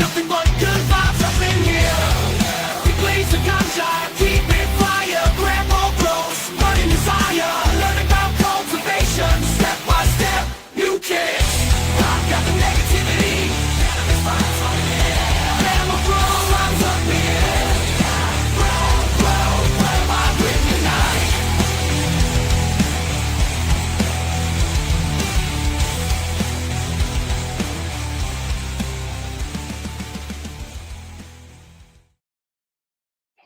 Nothing but good vibes up in here. We blaze the ganja, keep it fire. GRAMBO grows, burning desire. Learn about cultivation, step by step, new kids. I've got the negativity, cannabis vibes on the air. GRAMBO grow, rhymes up here. Grow, grow, grow, vibe with unite.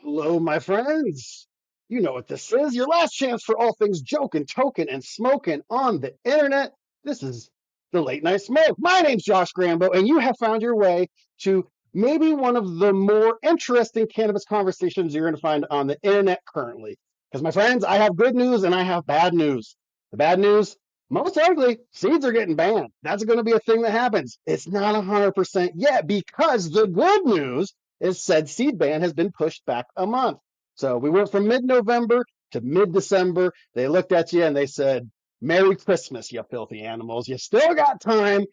Hello, my friends. You know what this is. Your last chance for all things joking, token, and smoking on the internet. This is the Late Night Smoke. My name's Josh GRAMBO, and you have found your way to maybe one of the more interesting cannabis conversations you're going to find on the internet currently. Because, my friends, I have good news and I have bad news. The bad news, most likely, seeds are getting banned. That's going to be a thing that happens. It's not 100% yet, because the good news is said seed ban has been pushed back a month. So we went from mid-November to mid-December. They looked at you and they said, Merry Christmas, you filthy animals. You still got time.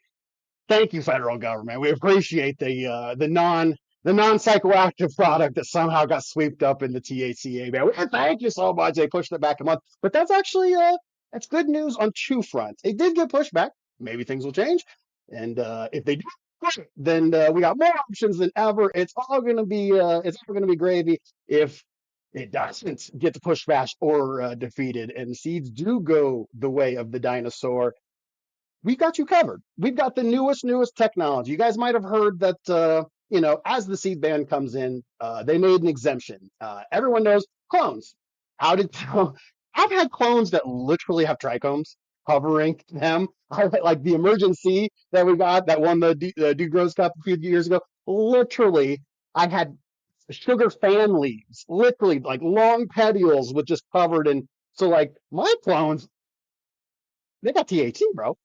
Thank you, federal government. We appreciate the non-psychoactive product that somehow got swept up in the THCA ban. Thank you so much. They pushed it back a month. But that's actually that's good news on two fronts. It did get pushed back. Maybe things will change. And if they do, great. Then we got more options than ever. It's all gonna be gravy if it doesn't get the push back or defeated, and seeds do go the way of the dinosaur. We've got you covered. We've got the newest technology. You guys might have heard that as the seed ban comes in, they made an exemption. Everyone knows clones. How did I've had clones that literally have trichomes covering them. Like the emergency that we got that won the Dude Grows Cup a few years ago. Literally, I had sugar fan leaves, literally like long petioles with just covered in. So like my clones, they got THC, bro,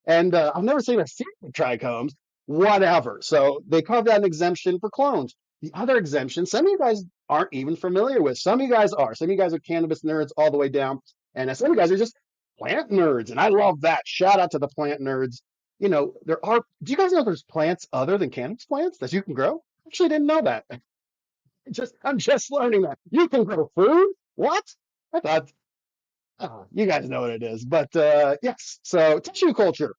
And I've never seen a seed with trichomes, whatever. So they carved out an exemption for clones. The other exemption, some of you guys aren't even familiar with. Some of you guys are. Some of you guys are cannabis nerds all the way down. And some of you guys are just plant nerds. And I love that. Shout out to the plant nerds. Do you guys know there's plants other than cannabis plants that you can grow? Actually didn't know that. I'm just learning that. You can grow food? What? I thought, you guys know what it is. But yes, so tissue culture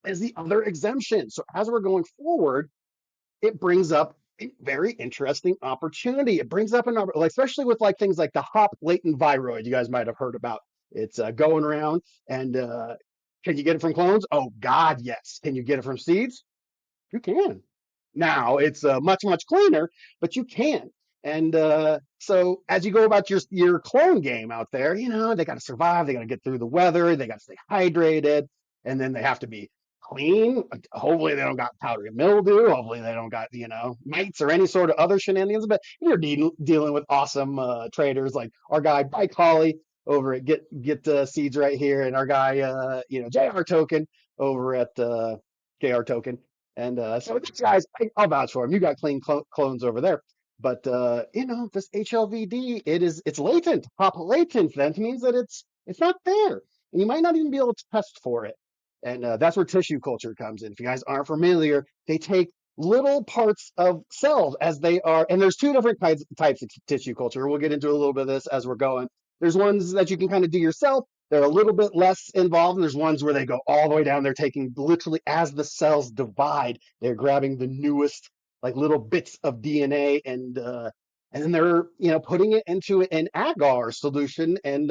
is the other exemption. So as we're going forward, it brings up a very interesting opportunity. It brings up especially with like things like the hop latent viroid you guys might have heard about. It's going around, and can you get it from clones? Oh God, yes. Can you get it from seeds? You can. Now it's much cleaner, but you can. And so as you go about your clone game out there, they got to survive. They got to get through the weather. They got to stay hydrated, and then they have to be clean. Hopefully they don't got powdery mildew. Hopefully they don't got mites or any sort of other shenanigans. But you're dealing with awesome traders like our guy Bike Holly over at Get Seeds right here, and our guy JR Token over at JR Token. And so these guys, I'll vouch for them. You got clean clones over there. But this HLVD, it's latent. Hop latent. That means that it's not there, and you might not even be able to test for it. And that's where tissue culture comes in. If you guys aren't familiar, they take little parts of cells as they are, and there's two different types of tissue culture. We'll get into a little bit of this as we're going. There's ones that you can kind of do yourself. They're a little bit less involved, and there's ones where they go all the way down. They're taking literally as the cells divide, they're grabbing the newest like little bits of DNA and then they're putting it into an agar solution and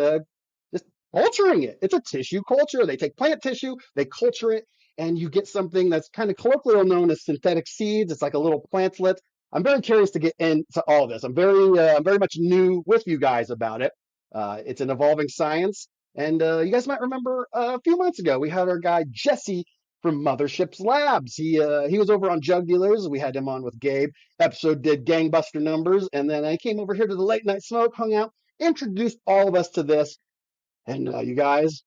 just culturing it. It's a tissue culture. They take plant tissue, they culture it, and you get something that's kind of colloquially known as synthetic seeds. It's like a little plantlet. I'm very curious to get into all of this. I'm very much new with you guys about it. It's an evolving science. And you guys might remember a few months ago, we had our guy Jesse from Mothership's Labs. He was over on Jug Dealers. We had him on with Gabe. Episode did gangbuster numbers. And then I came over here to the Late Night Smoke, hung out, introduced all of us to this. And you guys,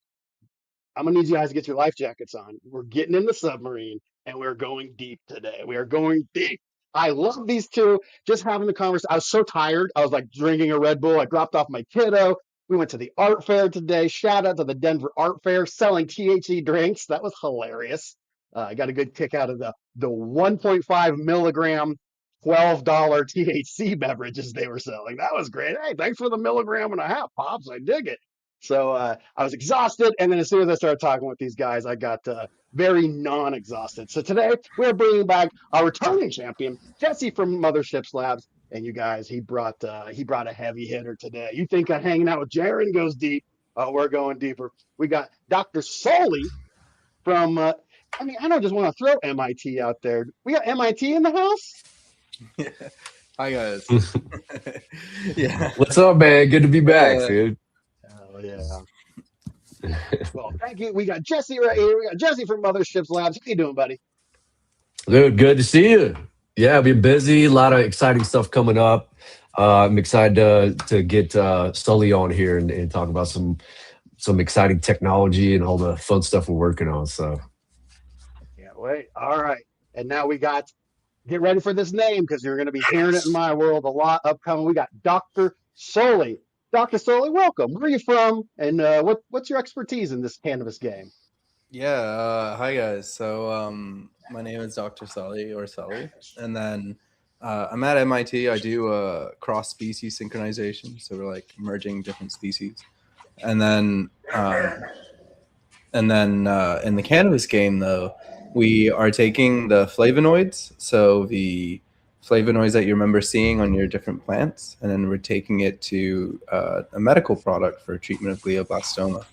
I'm going to need you guys to get your life jackets on. We're getting in the submarine, and we're going deep today. We are going deep. I love these two. Just having the conversation. I was so tired. I was like drinking a Red Bull. I dropped off my kiddo. We went to the art fair today. Shout out to the Denver Art Fair selling THC drinks. That was hilarious. I got a good kick out of the 1.5 milligram $12 THC beverages they were selling. That was great. Hey, thanks for the milligram and a half, Pops. I dig it. So I was exhausted. And then as soon as I started talking with these guys, I got very non-exhausted. So today we're bringing back our returning champion, Jesse from Mothership's Labs. And you guys, he brought a heavy hitter today. You think hanging out with Jaron goes deep? Oh, we're going deeper. We got Dr. Soley from. I don't just want to throw MIT out there. We got MIT in the house. Yeah. Hi guys. Yeah. What's up, man? Good to be back, dude. Oh yeah. Well, thank you. We got Jesse right here. We got Jesse from Mothership's Labs. How you doing, buddy? Dude, good to see you. Yeah, I've been busy. A lot of exciting stuff coming up. I'm excited to get Sully on here and talk about some exciting technology and all the fun stuff we're working on. So, Can't wait. All right, and now we got. Get ready for this name because you're going to be hearing it in my world a lot upcoming. We got Dr. Soley. Dr. Soley, welcome. Where are you from, and what's your expertise in this cannabis game? Yeah. Hi guys. So my name is Dr. Sully or Sully, and then I'm at MIT. I do cross species synchronization, so we're like merging different species, and then in the cannabis game though, we are taking the flavonoids, so the flavonoids that you remember seeing on your different plants, and then we're taking it to a medical product for treatment of glioblastoma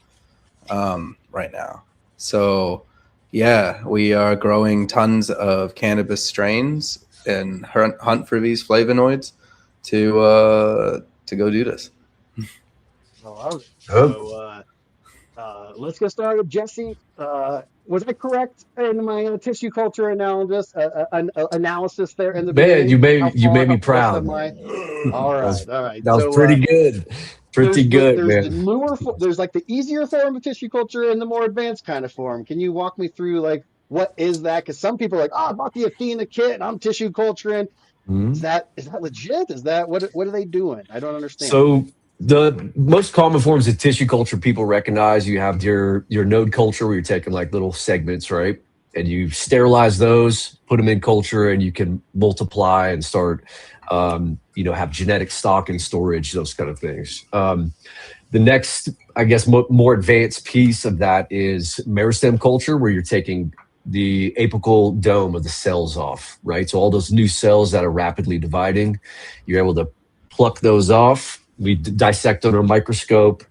right now. So yeah, we are growing tons of cannabis strains and hunt for these flavonoids to go do this. So let's get started. Jesse, was I correct in my tissue culture analysis there in the beginning? Man, you made me proud. All right. That was pretty good. Pretty good, man. There's like the easier form of tissue culture and the more advanced kind of form. Can you walk me through like what is that? Because some people are like, I bought the Athena kit and I'm tissue culturing. Mm-hmm. Is that legit? Is that what are they doing? I don't understand. So the most common forms of tissue culture people recognize, you have your node culture where you're taking like little segments, right? And you sterilize those, put them in culture, and you can multiply and start, have genetic stock and storage, those kind of things. The next, I guess, more advanced piece of that is meristem culture, where you're taking the apical dome of the cells off, right? So all those new cells that are rapidly dividing, you're able to pluck those off. We dissect under a microscope,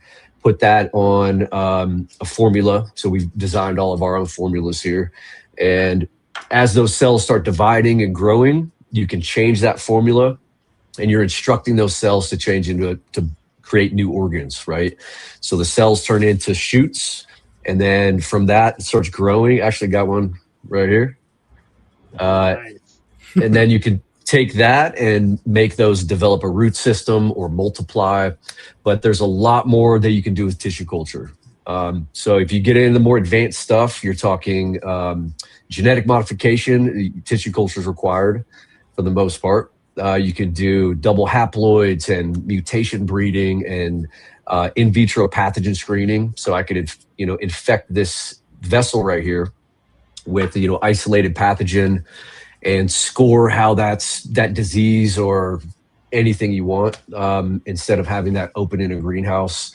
put that on a formula. So we've designed all of our own formulas here. And as those cells start dividing and growing, you can change that formula, and you're instructing those cells to change to create new organs, right? So the cells turn into shoots, and then from that it starts growing. Actually got one right here. Nice. And then you can take that and make those develop a root system or multiply. But there's a lot more that you can do with tissue culture. So if you get into more advanced stuff, you're talking genetic modification. Tissue culture is required for the most part. You could do double haploids and mutation breeding and in vitro pathogen screening. So I could, infect this vessel right here with, isolated pathogen and score how that disease or anything you want, instead of having that open in a greenhouse.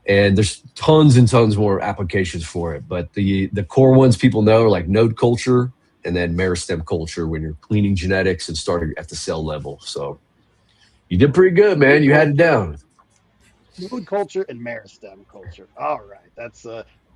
And there's tons and tons more applications for it. But the core ones people know are like node culture and then meristem culture, when you're cleaning genetics and starting at the cell level. So you did pretty good, man. You had it down. Node culture and meristem culture. All right. That's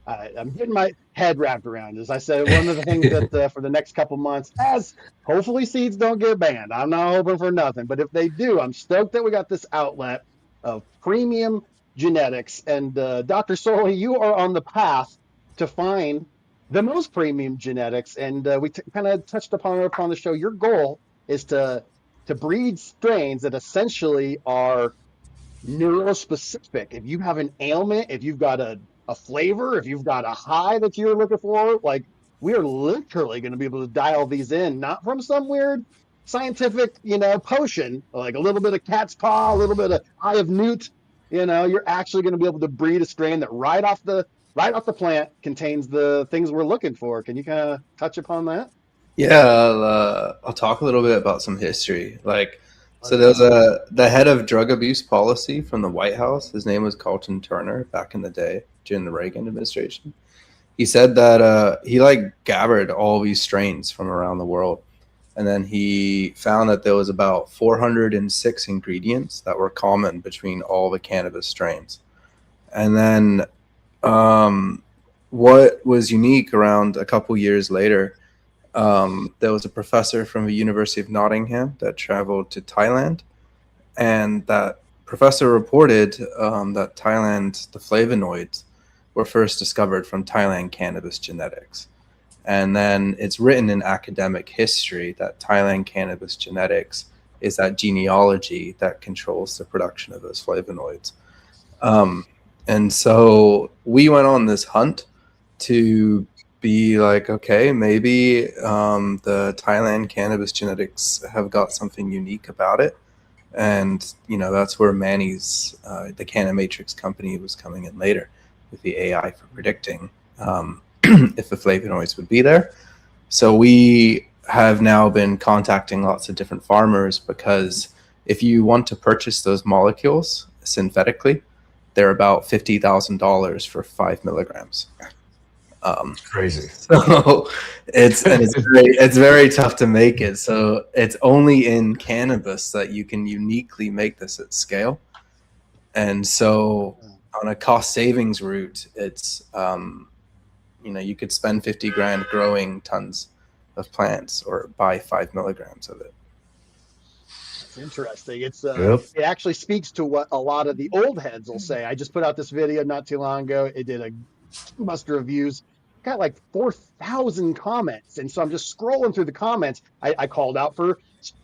I'm getting my head wrapped around this. I said one of the things that for the next couple months, as hopefully seeds don't get banned. I'm not hoping for nothing, but if they do, I'm stoked that we got this outlet of premium genetics. And Dr. Soley, you are on the path to find the most premium genetics. And we kind of touched upon the show. Your goal is to breed strains that essentially are neurospecific. If you have an ailment, if you've got a flavor, if you've got a high that you're looking for, like, we are literally going to be able to dial these in, not from some weird scientific, potion, like a little bit of cat's paw, a little bit of eye of newt. You're actually going to be able to breed a strain that right off the right off the plant contains the things we're looking for. Can you kind of touch upon that? Yeah, I'll talk a little bit about some history. Like, so Let's there was go. the head of drug abuse policy from the White House. His name was Carlton Turner back in the day during the Reagan administration. He said that he like gathered all these strains from around the world, and then he found that there was about 406 ingredients that were common between all the cannabis strains. And then what was unique around a couple years later, there was a professor from the University of Nottingham that traveled to Thailand, and that professor reported that Thailand, the flavonoids, were first discovered from Thailand cannabis genetics. And then it's written in academic history that Thailand cannabis genetics is that genealogy that controls the production of those flavonoids. And so we went on this hunt to be like, okay, maybe the Thailand cannabis genetics have got something unique about it. And, that's where Manny's, the Cannamatrix company, was coming in later with the AI for predicting if the flavonoids would be there. So we have now been contacting lots of different farmers, because if you want to purchase those molecules synthetically, they're about $50,000 for 5 milligrams. Crazy. So it's very tough to make it. So it's only in cannabis that you can uniquely make this at scale. And so on a cost savings route, it's you could spend 50 grand growing tons of plants or buy 5 milligrams of it. It's interesting. It's Yep. it actually speaks to what a lot of the old heads will say. I just put out this video not too long ago. It did a buster of views, got like 4,000 comments, and so I'm just scrolling through the comments. I called out for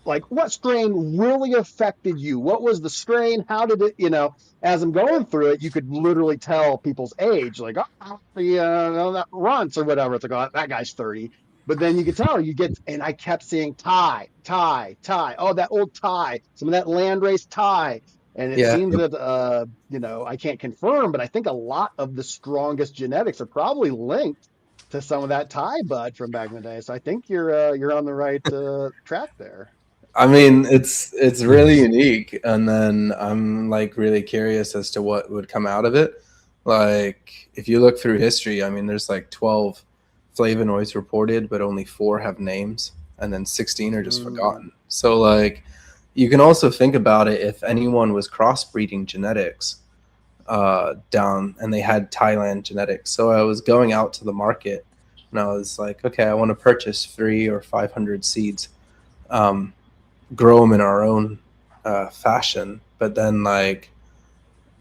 like, what strain really affected you? What was the strain? How did it? As I'm going through it, you could literally tell people's age, like, that runts or whatever. It's like, oh, that guy's 30. But then you could tell, and I kept seeing Thai. Oh, that old Thai, some of that landrace Thai. And it seems that, I can't confirm, but I think a lot of the strongest genetics are probably linked to some of that Thai bud from back in the day. So I think you're on the right track there. I mean, it's really unique. And then I'm like really curious as to what would come out of it. Like, if you look through history, I mean, there's like 12 flavonoids reported, but only 4 have names, and then 16 are just forgotten. So like, you can also think about it, if anyone was crossbreeding genetics down and they had Thailand genetics. So I was going out to the market and I was like, okay, I want to purchase 300 or 500 seeds, grow them in our own fashion. But then like,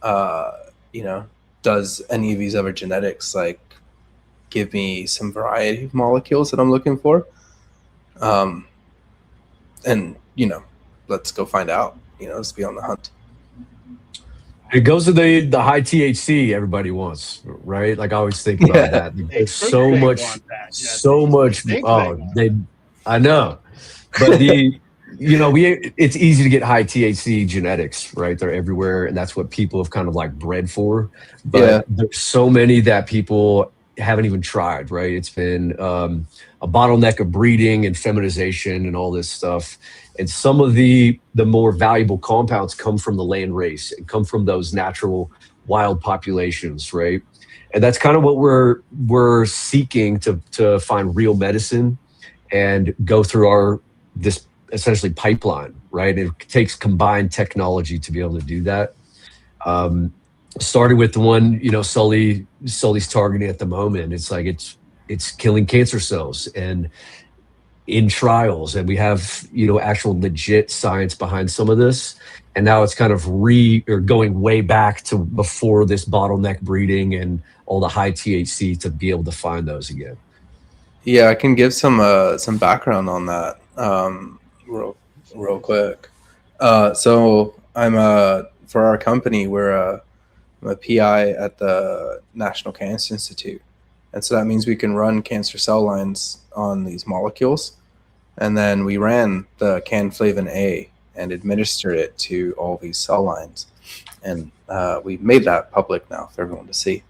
does any of these other genetics like give me some variety of molecules that I'm looking for? And let's go find out. Let's be on the hunt. It goes to the high THC everybody wants, right? Like, I always think about that. There's so much. I know, but it's easy to get high THC genetics, right? They're everywhere, and that's what people have kind of like bred for. But there's so many that people haven't even tried, right? It's been a bottleneck of breeding and feminization and all this stuff. And some of the more valuable compounds come from the land race and come from those natural wild populations, right? And that's kind of what we're seeking to find real medicine and go through this essentially pipeline, right? It takes combined technology to be able to do that. Started with the one, Sully's targeting at the moment. It's like it's killing cancer cells and in trials, and we have actual legit science behind some of this. And now it's kind of going way back to before this bottleneck breeding and all the high THC to be able to find those again. Yeah, I can give some background on that real quick. So I'm for our company, I'm a PI at the National Cancer Institute. And so that means we can run cancer cell lines on these molecules. And then we ran the Canflavin A and administered it to all these cell lines. And we made that public now for everyone to see.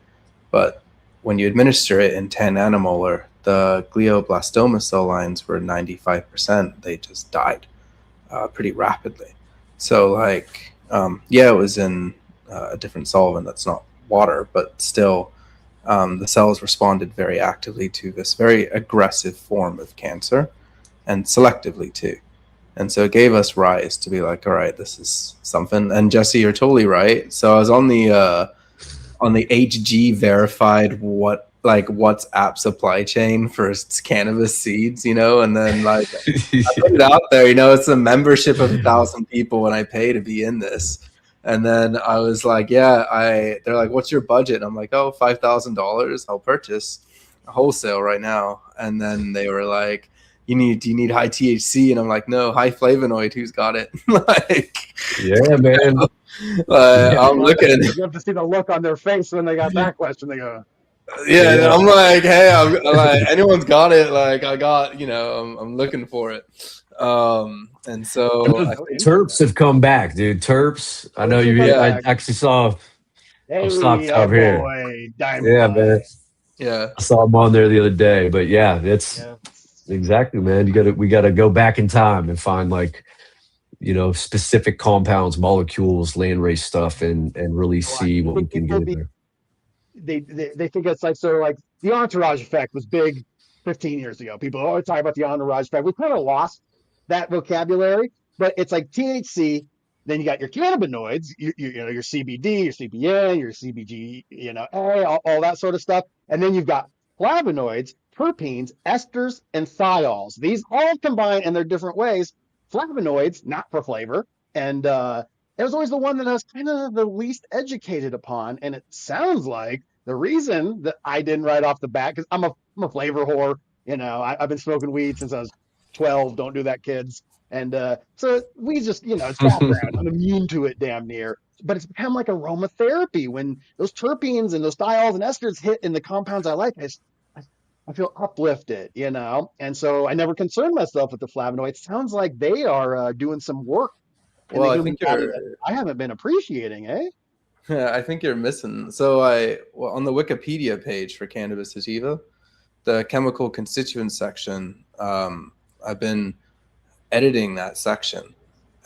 But when you administer it in 10 nanomolar, the glioblastoma cell lines were 95%. They just died pretty rapidly. So like, yeah, it was in a different solvent that's not water, but still the cells responded very actively to this very aggressive form of cancer, and selectively too. And so it gave us rise to be like, all right, this is something. And Jesse, you're totally right. So I was on the HG verified WhatsApp supply chain for cannabis seeds, and then like I put it out there, it's a membership of 1,000 people when I pay to be in this. And then I was like, they're like, what's your budget? And I'm like, oh, $5,000. I'll purchase a wholesale right now. And then they were like, do you need high THC? And I'm like, no, high flavonoid. Who's got it? like, Yeah, man. I'm looking. You have to see the look on their face when they got that question. They go, yeah. I'm like, hey, I'm like, anyone's got it. Like, I got, I'm looking for it. And so Terps have come back, dude. Terps. I know you. I actually saw. hey, stopped up here. boy, Diamond Yeah, Eyes. man. yeah. I saw them on there the other day, but yeah, that's exactly, man. We gotta go back in time and find like, specific compounds, molecules, landrace stuff, and really see what we can get in there. They think it's like sort of like the entourage effect was big 15 years ago. People always talk about the entourage effect. We kind of lost that vocabulary, but it's like THC. Then you got your cannabinoids, your CBD, your CBN, your CBG, all that sort of stuff. And then you've got flavonoids, terpenes, esters, and thiols. These all combine in their different ways. Flavonoids, not for flavor. And it was always the one that I was kind of the least educated upon. And it sounds like the reason that I didn't right off the bat, because I'm a flavor whore. I've been smoking weed since I was 12. Don't do that, kids. And so we just, it's background. I'm immune to it damn near. But it's become like aromatherapy when those terpenes and those thiols and esters hit in the compounds I like. I feel uplifted, And so I never concerned myself with the flavonoids. Sounds like they are doing some work. Well, I think I haven't been appreciating, eh? Yeah, I think you're missing. So on the Wikipedia page for cannabis sativa, the chemical constituents section, I've been editing that section,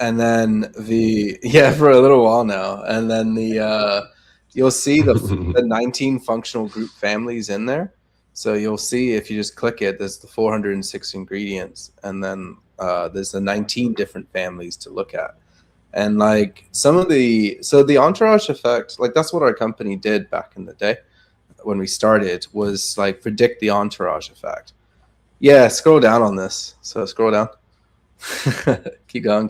and then for a little while now, and then you'll see the 19 functional group families in there. So you'll see if you just click it, there's the 406 ingredients, and then there's the 19 different families to look at. And like the entourage effect, like that's what our company did back in the day when we started, was like predict the entourage effect. Yeah, scroll down on this. So scroll down. keep going.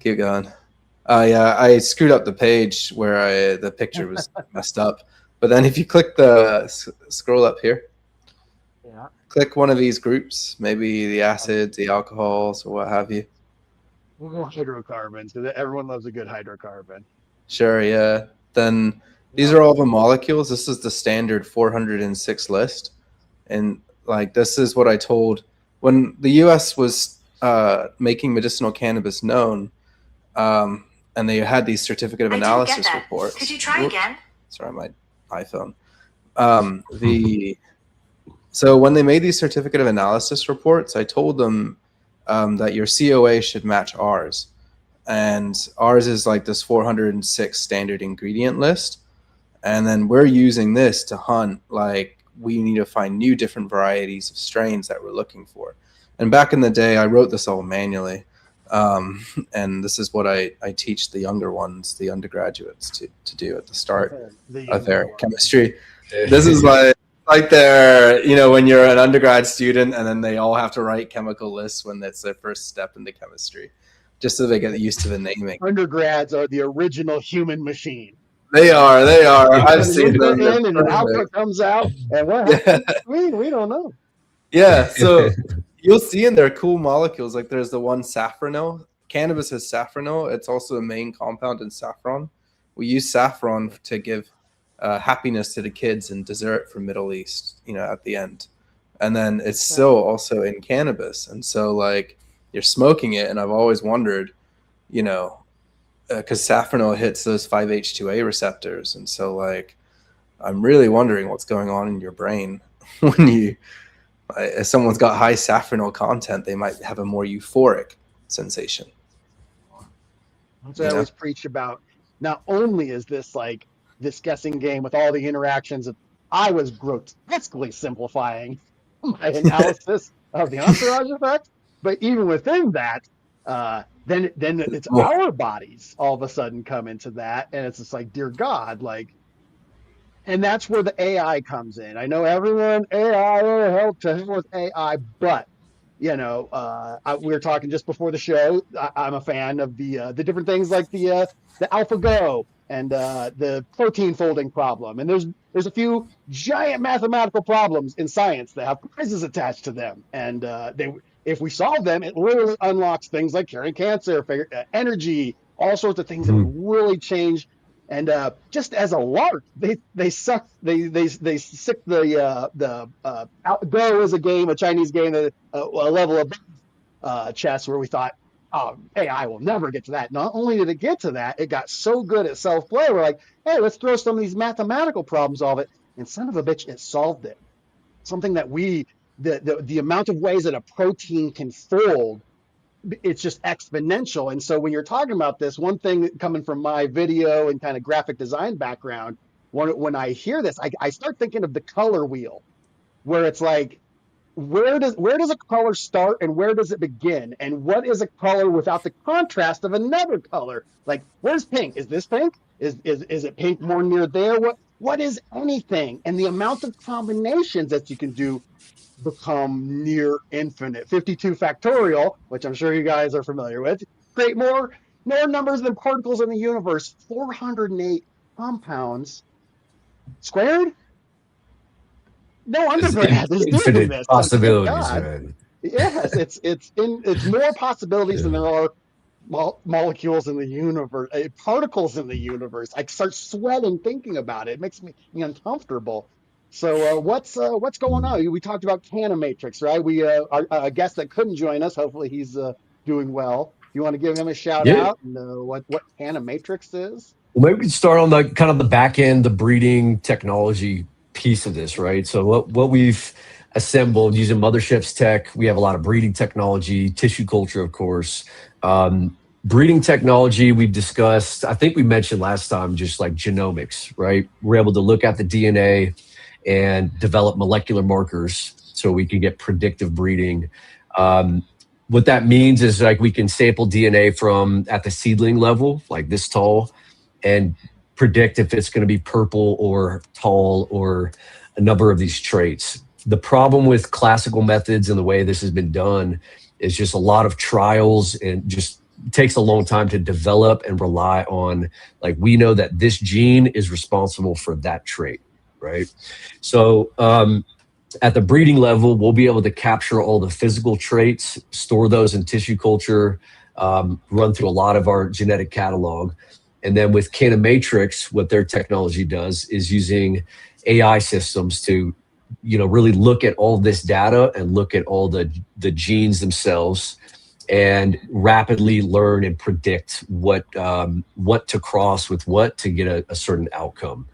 Yeah, I screwed up the page where the picture was messed up. But then if you click scroll up here, click one of these groups, maybe the acids, the alcohols, or what have you. We'll go hydrocarbons because everyone loves a good hydrocarbon. Sure, yeah. Then these are all the molecules. This is the standard 406 list. And like this is what I told when the US was making medicinal cannabis known, and they had these certificate of analysis reports. Could you try again? Sorry, my iPhone. So when they made these certificate of analysis reports, I told them that your COA should match ours. And ours is like this 406 standard ingredient list. And then we're using this to hunt, like we need to find new different varieties of strains that we're looking for. And back in the day, I wrote this all manually. And this is what I teach the younger ones, the undergraduates to do at the start of their chemistry. This is like their, when you're an undergrad student and then they all have to write chemical lists when that's their first step into chemistry, just so they get used to the naming. Undergrads are the original human machine. They are. I've seen them. In and an output comes out, and what happens? We don't know. Yeah, so you'll see in their cool molecules, like there's the one safranol. Cannabis has safranol. It's also a main compound in saffron. We use saffron to give happiness to the kids in dessert from Middle East, at the end. And then it's still also in cannabis. And so like you're smoking it, and I've always wondered, because safranol hits those 5-HTOA receptors. And so like I'm really wondering what's going on in your brain when if someone's got high safranal content, they might have a more euphoric sensation. So I always preach about, not only is this like this guessing game with all the interactions, I was grotesquely simplifying my analysis of the entourage effect, but even within that, then it's our bodies all of a sudden come into that, and it's just like, dear God, like, and that's where the AI comes in. I know everyone, AI, help to hell with AI, but we were talking just before the show. I'm a fan of the different things like the AlphaGo and the protein folding problem. And there's a few giant mathematical problems in science that have prizes attached to them. And if we solve them, it literally unlocks things like curing cancer, energy, all sorts of things that would really change. And just as a lark, they sick the Go is a game, a Chinese game, that a level of chess, where we thought, oh, AI will never get to that. Not only did it get to that, it got so good at self-play. We're like, hey, let's throw some of these mathematical problems off it. And son of a bitch, it solved it. Something that the amount of ways that a protein can fold, it's just exponential. And so when you're talking about this, one thing coming from my video and kind of graphic design background, when I hear this, I start thinking of the color wheel, where it's like, where does a color start and where does it begin? And what is a color without the contrast of another color? Like, where's pink? Is this pink? Is it pink more near there? What is anything? And the amount of combinations that you can do become near infinite. 52 factorial, which I'm sure you guys are familiar with, create more numbers than particles in the universe. 408 compounds squared. No undergrad is doing this. Possibilities, man. Yes, it's more possibilities than there are molecules in the universe, particles in the universe. I start sweating thinking about it. It makes me uncomfortable. So what's going on? We talked about Cannamatrix, right? We our guest that couldn't join us. Hopefully he's doing well. You want to give him a shout out and what Cannamatrix is? Well, maybe we can start on the kind of the back end, the breeding technology piece of this, right? So what we've assembled using Mothership's tech, we have a lot of breeding technology, tissue culture, of course. Breeding technology, we've discussed, I think we mentioned last time, just like genomics, right? We're able to look at the DNA and develop molecular markers so we can get predictive breeding. What that means is like we can sample DNA from at the seedling level, like this tall, and predict if it's going to be purple or tall or a number of these traits. The problem with classical methods and the way this has been done is just a lot of trials, and just takes a long time to develop and rely on, like, we know that this gene is responsible for that trait, right? So at the breeding level, we'll be able to capture all the physical traits, store those in tissue culture, run through a lot of our genetic catalog. And then with Cannamatrix, what their technology does is using AI systems to, really look at all this data and look at all the genes themselves and rapidly learn and predict what to cross with what to get a certain outcome.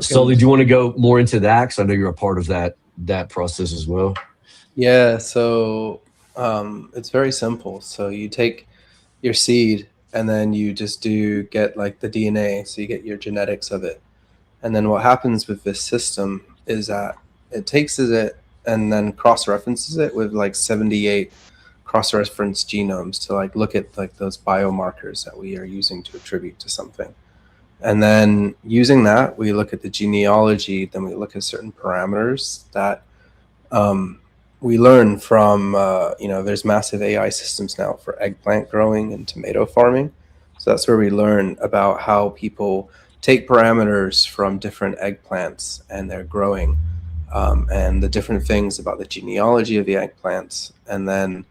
Sully, do you want to go more into that? Because I know you're a part of that process as well. Yeah, so it's very simple. So you take your seed and then you just get like the DNA, so you get your genetics of it. And then what happens with this system is that it takes it and then cross-references it with like 78 cross-reference genomes to like look at like those biomarkers that we are using to attribute to something. And then using that, we look at the genealogy, then we look at certain parameters that we learn from, there's massive AI systems now for eggplant growing and tomato farming. So that's where we learn about how people take parameters from different eggplants and their growing, and the different things about the genealogy of the eggplants, and then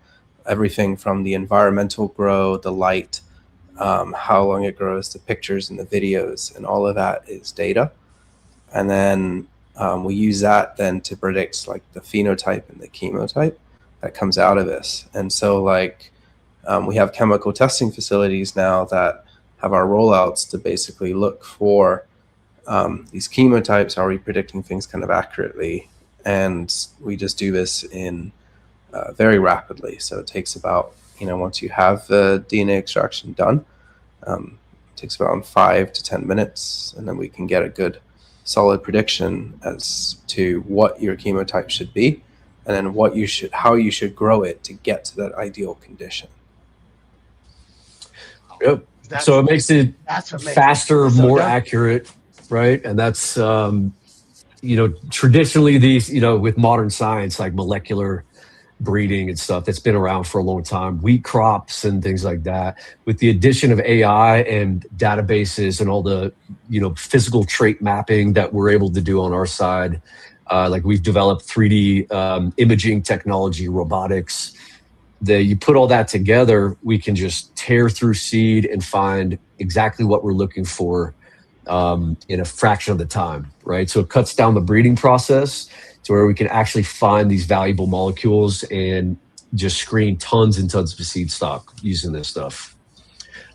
everything from the environmental grow, the light, how long it grows, the pictures and the videos, and all of that is data. And then we use that then to predict like the phenotype and the chemotype that comes out of this. And so we have chemical testing facilities now that have our rollouts to basically look for these chemotypes? Are we predicting things kind of accurately? And we just do this in very rapidly. So it takes about, once you have the DNA extraction done, it takes around 5 to 10 minutes, and then we can get a good solid prediction as to what your chemotype should be, and then how you should grow it to get to that ideal condition. Yep. So it makes it faster, so more dumb. accurate, right? And that's traditionally these, with modern science like molecular breeding and stuff that's been around for a long time, wheat crops and things like that. With the addition of AI and databases and all the physical trait mapping that we're able to do on our side, like we've developed 3D imaging technology, robotics. You put all that together, we can just tear through seed and find exactly what we're looking for in a fraction of the time, right? So it cuts down the breeding process to where we can actually find these valuable molecules and just screen tons and tons of seed stock using this stuff.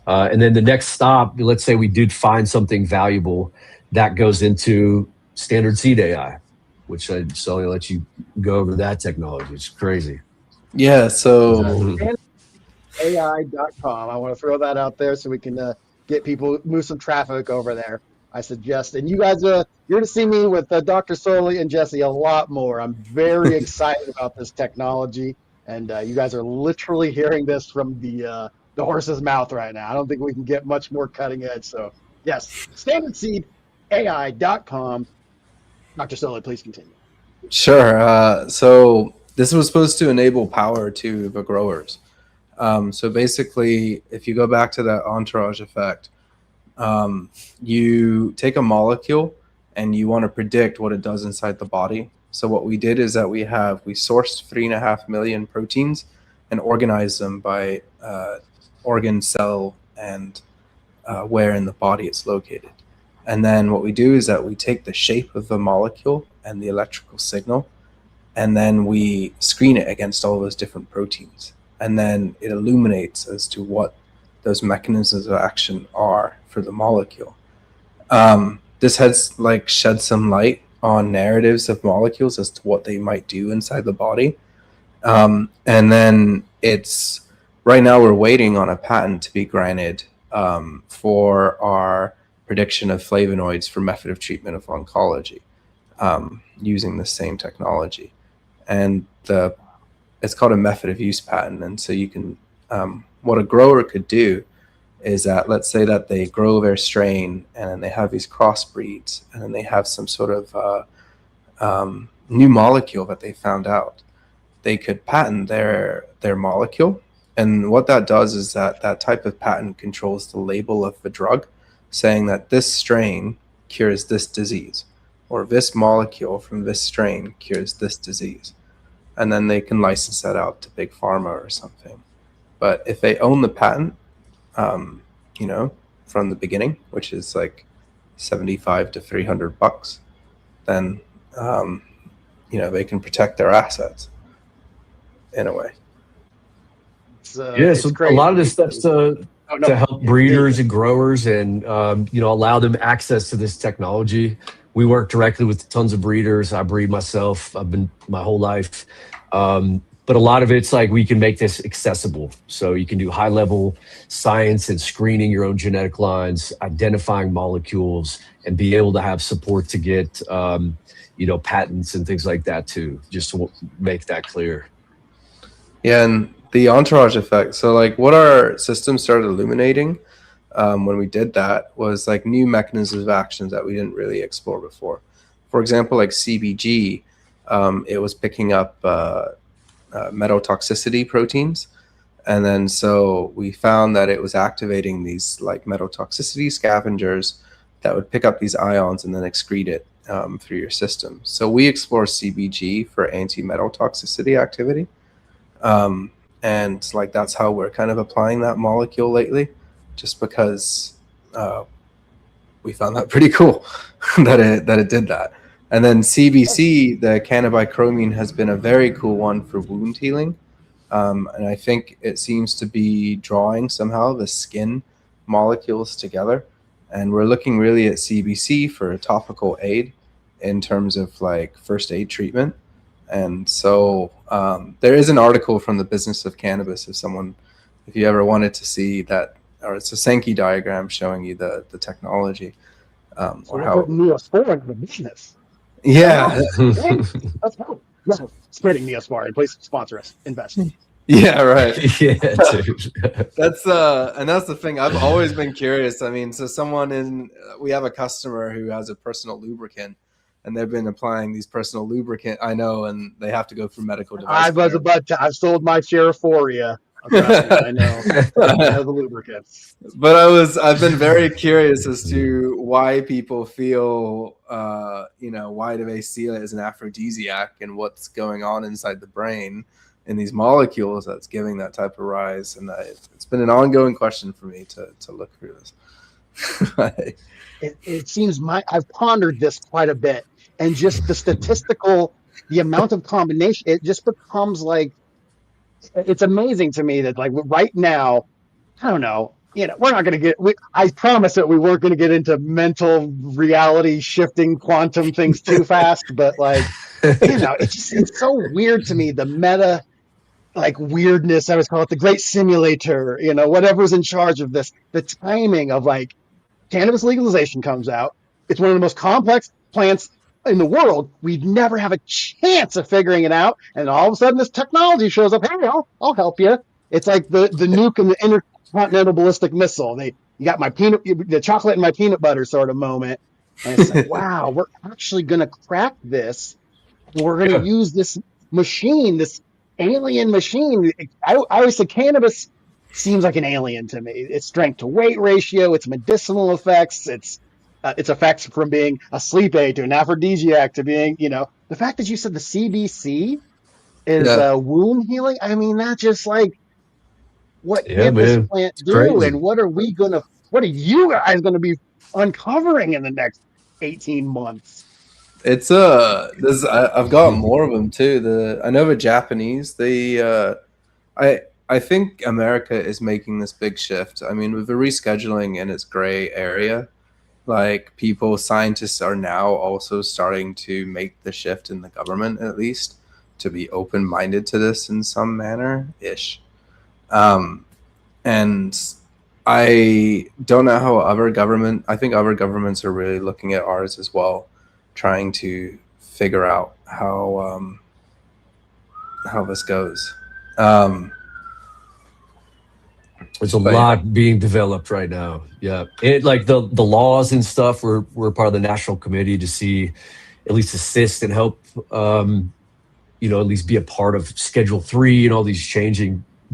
And then the next stop, let's say we did find something valuable, that goes into standard seed AI, which I'll let you go over that technology. It's crazy. Yeah, so AI.com. I want to throw that out there so we can get people, move some traffic over there. I suggest, and you guys, you're going to see me with Dr. Soley and Jesse a lot more. I'm very excited about this technology, and you guys are literally hearing this from the horse's mouth right now. I don't think we can get much more cutting edge. So, yes, standardseedai.com. Dr. Soley, please continue. Sure. So this was supposed to enable power to the growers. So basically, if you go back to that entourage effect, you take a molecule and you want to predict what it does inside the body. So what we did is that we sourced 3.5 million proteins and organized them by organ, cell, and where in the body it's located. And then what we do is that we take the shape of the molecule and the electrical signal, and then we screen it against all those different proteins. And then it illuminates as to what those mechanisms of action are for the molecule. This has shed some light on narratives of molecules as to what they might do inside the body. And then right now we're waiting on a patent to be granted for our prediction of flavonoids for method of treatment of oncology using the same technology. And it's called a method of use patent. And so you can, what a grower could do is that, let's say that they grow their strain and then they have these crossbreeds and then they have some sort of new molecule that they found out. They could patent their molecule. And what that does is that type of patent controls the label of the drug, saying that this strain cures this disease, or this molecule from this strain cures this disease. And then they can license that out to big pharma or something. But if they own the patent, from the beginning, which is like $75 to $300, then they can protect their assets in a way. So a lot of this stuff's to help breeders and growers and allow them access to this technology. We work directly with tons of breeders. I breed myself. I've been my whole life. But a lot of it's like we can make this accessible. So you can do high level science and screening your own genetic lines, identifying molecules, and be able to have support to get, patents and things like that too, just to make that clear. Yeah, and the entourage effect. So what our system started illuminating when we did that was new mechanisms of actions that we didn't really explore before. For example, CBG, it was picking up metotoxicity proteins. And then so we found that it was activating these metotoxicity scavengers that would pick up these ions and then excrete it through your system. So we explore CBG for anti-metotoxicity activity. And that's how we're kind of applying that molecule lately, just because we found that pretty cool that it did that. And then CBC, the cannabichromene, has been a very cool one for wound healing. And I think it seems to be drawing somehow the skin molecules together. and we're looking really at CBC for a topical aid in terms of like first aid treatment. And so there is an article from the Business of Cannabis if you ever wanted to see that, or it's a Sankey diagram showing you the technology. So or we're how, putting Neospore into the business. yeah, That's cool. No, spreading Neospore. Please sponsor us. Invest. yeah, right. Yeah, dude. That's the thing. I've always been curious. I mean, so we have a customer who has a personal lubricant, and they've been applying these personal lubricant. I know, and they have to go through medical device. I've sold my share of Foria. Trust me, I know. I know the lubricants. But I've been very curious as to why people feel, why do they see it as an aphrodisiac, and what's going on inside the brain in these molecules that's giving that type of rise. And it's been an ongoing question for me to look through this. It seems I've pondered this quite a bit, and just the amount of combination, it just becomes like, it's amazing to me that like right now, I don't know, we're not going to I promise that we weren't going to get into mental reality shifting quantum things too fast, but like, it's so weird to me, the meta, like weirdness, I always call it the great simulator, whatever's in charge of this, the timing of like cannabis legalization comes out. It's one of the most complex plants in the world. We'd never have a chance of figuring it out. And all of a sudden this technology shows up. Hey, I'll help you. It's like the nuke and the intercontinental ballistic missile. You got the chocolate and my peanut butter sort of moment. And it's like, wow, we're actually going to crack this. We're going to use this machine, this alien machine. I always say cannabis seems like an alien to me. Its strength to weight ratio, its medicinal effects, its effects from being a sleep aid to an aphrodisiac to being, the fact that you said the CBC is wound healing. I mean, that's just like, what can this plant do? Crazy. And what are you guys going to be uncovering in the next 18 months? It's I've got more of them too. I know the Japanese, I think America is making this big shift. I mean, with the rescheduling in its gray area, like scientists are now also starting to make the shift in the government, at least, to be open-minded to this in some manner-ish. And I don't know how I think other governments are really looking at ours as well, trying to figure out how this goes. There's a lot being developed right now. Yeah. Like the laws and stuff, we're part of the national committee to see, at least assist and help, at least be a part of Schedule 3 and all these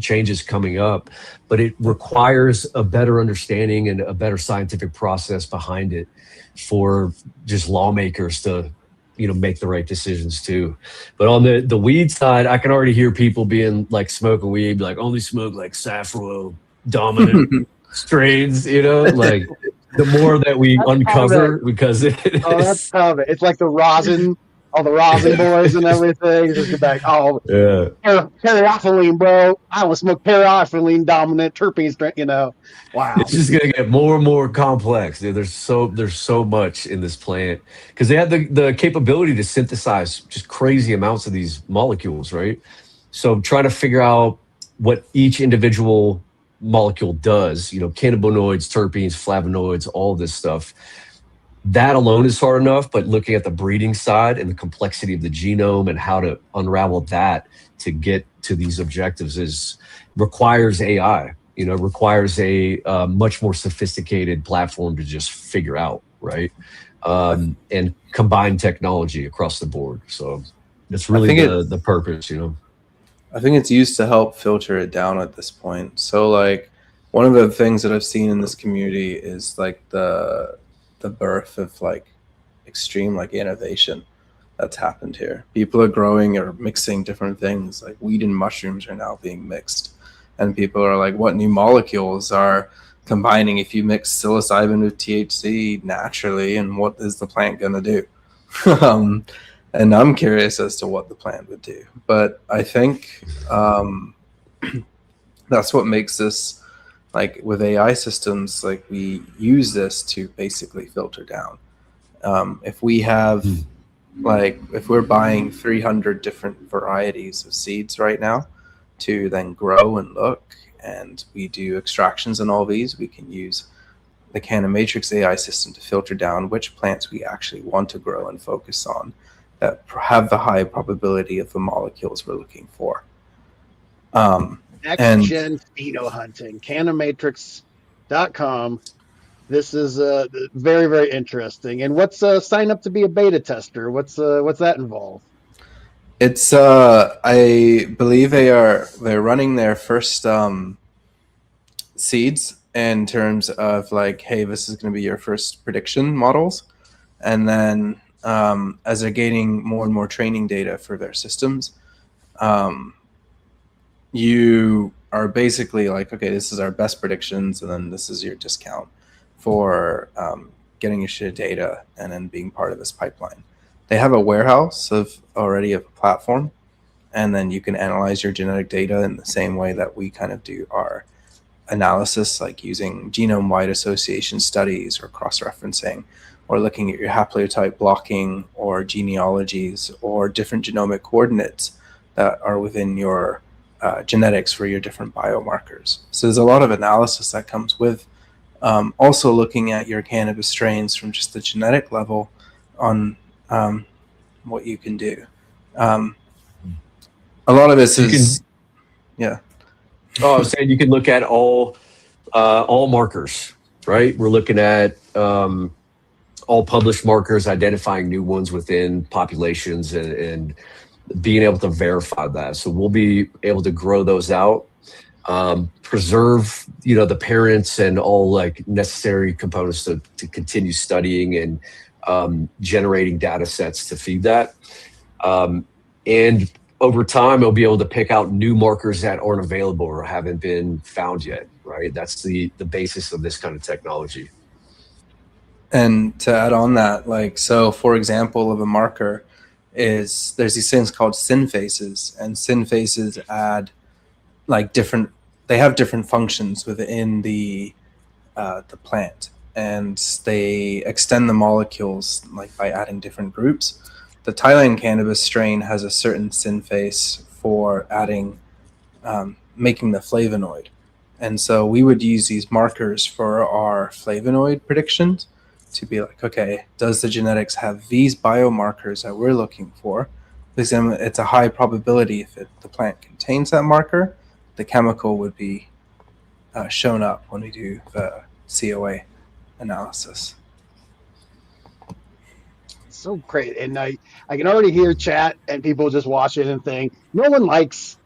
changes coming up. But it requires a better understanding and a better scientific process behind it for just lawmakers to, make the right decisions too. But on the weed side, I can already hear people being like smoking weed, like only smoke like saffron dominant strains, like the more that we uncover, because that's tough. It's like the rosin, all the rosin boys and everything. Just like, terephthalene, bro. I will smoke terephthalene dominant terpene strain, Wow. It's just gonna get more and more complex, dude. There's so much in this plant because they have the capability to synthesize just crazy amounts of these molecules, right? So trying to figure out what each individual molecule does, cannabinoids, terpenes, flavonoids, all this stuff, that alone is hard enough, but looking at the breeding side and the complexity of the genome and how to unravel that to get to these objectives requires AI, requires a much more sophisticated platform to just figure out, right? And combine technology across the board. So that's really the purpose, I think it's used to help filter it down at this point. So like one of the things that I've seen in this community is like the birth of like extreme like innovation that's happened here. People are growing or mixing different things, like weed and mushrooms are now being mixed. And people are like, what new molecules are combining if you mix psilocybin with THC naturally, and what is the plant going to do? And I'm curious as to what the plant would do. But I think that's what makes this like with AI systems, like we use this to basically filter down. If we have, like, if we're buying 300 different varieties of seeds right now to then grow and look, and we do extractions on all these, we can use the Cannamatrix AI system to filter down which plants we actually want to grow and focus on that have the high probability of the molecules we're looking for. Next gen pheno hunting, Cannamatrix.com. This is very, very interesting. And what's sign up to be a beta tester? What's that involve? It's I believe they're running their first seeds in terms of like, hey, this is going to be your first prediction models, and then as they're gaining more and more training data for their systems, you are basically like, okay, this is our best predictions, and then this is your discount for getting your shit data and then being part of this pipeline. They have a warehouse of already a platform, and then you can analyze your genetic data in the same way that we kind of do our analysis, like using genome-wide association studies or cross-referencing, or looking at your haplotype blocking or genealogies or different genomic coordinates that are within your genetics for your different biomarkers. So there's a lot of analysis that comes with also looking at your cannabis strains from just the genetic level on what you can do. A lot of this is, yeah. Oh, I was saying you can look at all markers, right? We're looking at all published markers, identifying new ones within populations, and being able to verify that. So we'll be able to grow those out, preserve, the parents and all like necessary components to continue studying and generating data sets to feed that. And over time, it'll be able to pick out new markers that aren't available or haven't been found yet, right? That's the basis of this kind of technology. And to add on that, like, so for example, of a marker is there's these things called synphases, and synphases add like they have different functions within the plant, and they extend the molecules like by adding different groups. The Thailand cannabis strain has a certain synphase for adding, making the flavonoid. And so we would use these markers for our flavonoid predictions to be like, okay, does the genetics have these biomarkers that we're looking for? Because then it's a high probability if the plant contains that marker, the chemical would be shown up when we do the COA analysis. So great. And I can already hear chat and people just watching and think, no one likes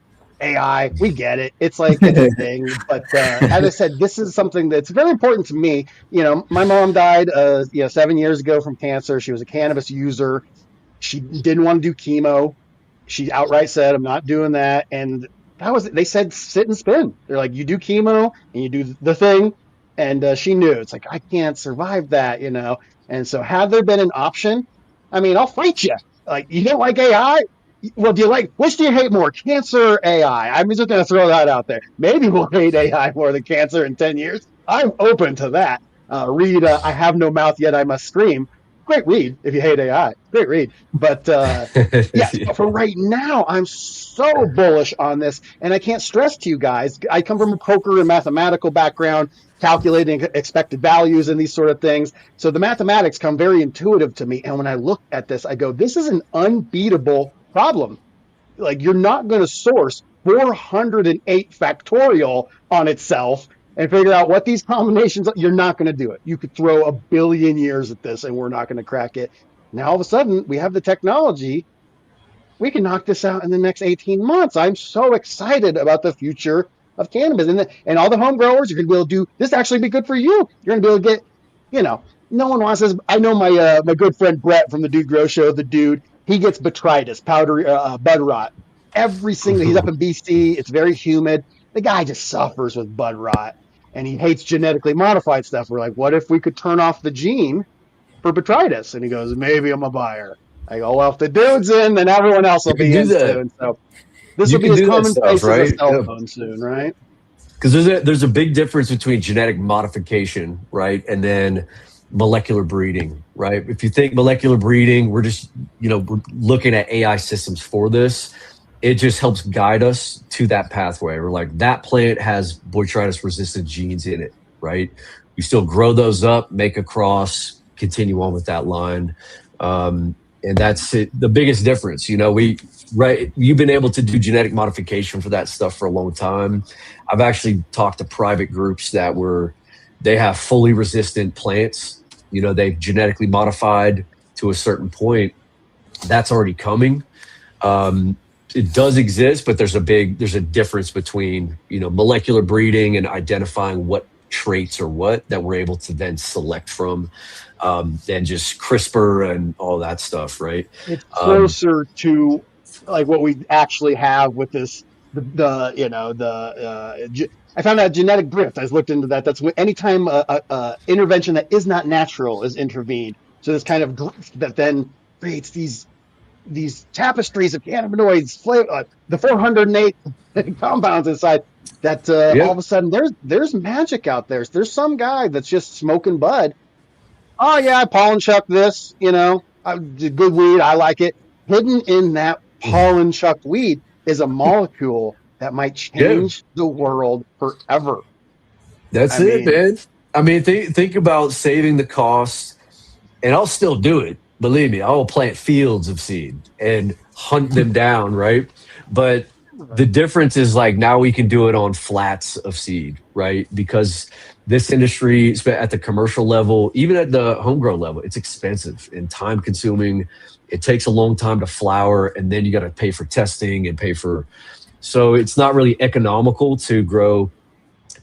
AI. We get it. It's like it's a thing. But as I said, this is something that's very important to me. My mom died 7 years ago from cancer. She was a cannabis user. She didn't want to do chemo. She outright said, I'm not doing that. And they said, sit and spin. They're like, you do chemo and you do the thing. And she knew. It's like, I can't survive that, And so had there been an option, I mean, I'll fight you. Like, you don't like AI? Well, which do you hate more, cancer or AI? I'm just going to throw that out there. Maybe we'll hate AI more than cancer in 10 years. I'm open to that. Read I Have No Mouth Yet I Must Scream. Great read if you hate AI. Great read. But yes, but for right now, I'm so bullish on this. And I can't stress to you guys, I come from a poker and mathematical background, calculating expected values and these sort of things. So the mathematics come very intuitive to me. And when I look at this, I go, this is an unbeatable problem. Like, you're not going to source 408 factorial on itself and figure out what these combinations are. You're not going to do it. You could throw a billion years at this and we're not going to crack it. Now, all of a sudden, we have the technology. We can knock this out in the next 18 months. I'm so excited about the future of cannabis. And all the home growers, you're going to be able to do this, actually be good for you. You're going to be able to get, no one wants this. I know my good friend Brett from the Dude Grow Show, the dude, he gets botrytis, powdery bud rot. He's up in BC. It's very humid. The guy just suffers with bud rot, and he hates genetically modified stuff. We're like, what if we could turn off the gene for botrytis? And he goes, maybe I'm a buyer. I go, well, if the dude's in, then everyone else will be in soon. So this will be as commonplace as a cell phone soon, right? Because there's a big difference between genetic modification, right, and then molecular breeding, right? If you think molecular breeding, we're just, we're looking at AI systems for this. It just helps guide us to that pathway. We're like, that plant has botrytis resistant genes in it, right? We still grow those up, make a cross, continue on with that line. And that's it. The biggest difference, you've been able to do genetic modification for that stuff for a long time. I've actually talked to private groups they have fully resistant plants. They've genetically modified to a certain point. That's already coming. It does exist, but there's a difference between, molecular breeding and identifying what traits or what that we're able to then select from, than just CRISPR and all that stuff, right? It's closer to like what we actually have with this. I found out genetic drift. I looked into that. That's anytime a intervention that is not natural is intervened. So this kind of drift that then creates these tapestries of cannabinoids, the 408 compounds inside. That all of a sudden there's magic out there. There's some guy that's just smoking bud. Oh yeah, I pollen chuck this. Good weed. I like it. Hidden in that pollen chucked weed is a molecule that might change the world forever. That's it, man. I mean, think about saving the cost, and I'll still do it. Believe me, I will plant fields of seed and hunt them down, right? But the difference is like now we can do it on flats of seed, right? Because this industry, at the commercial level, even at the homegrown level, it's expensive and time consuming. It takes a long time to flower, and then you got to pay for testing and so it's not really economical to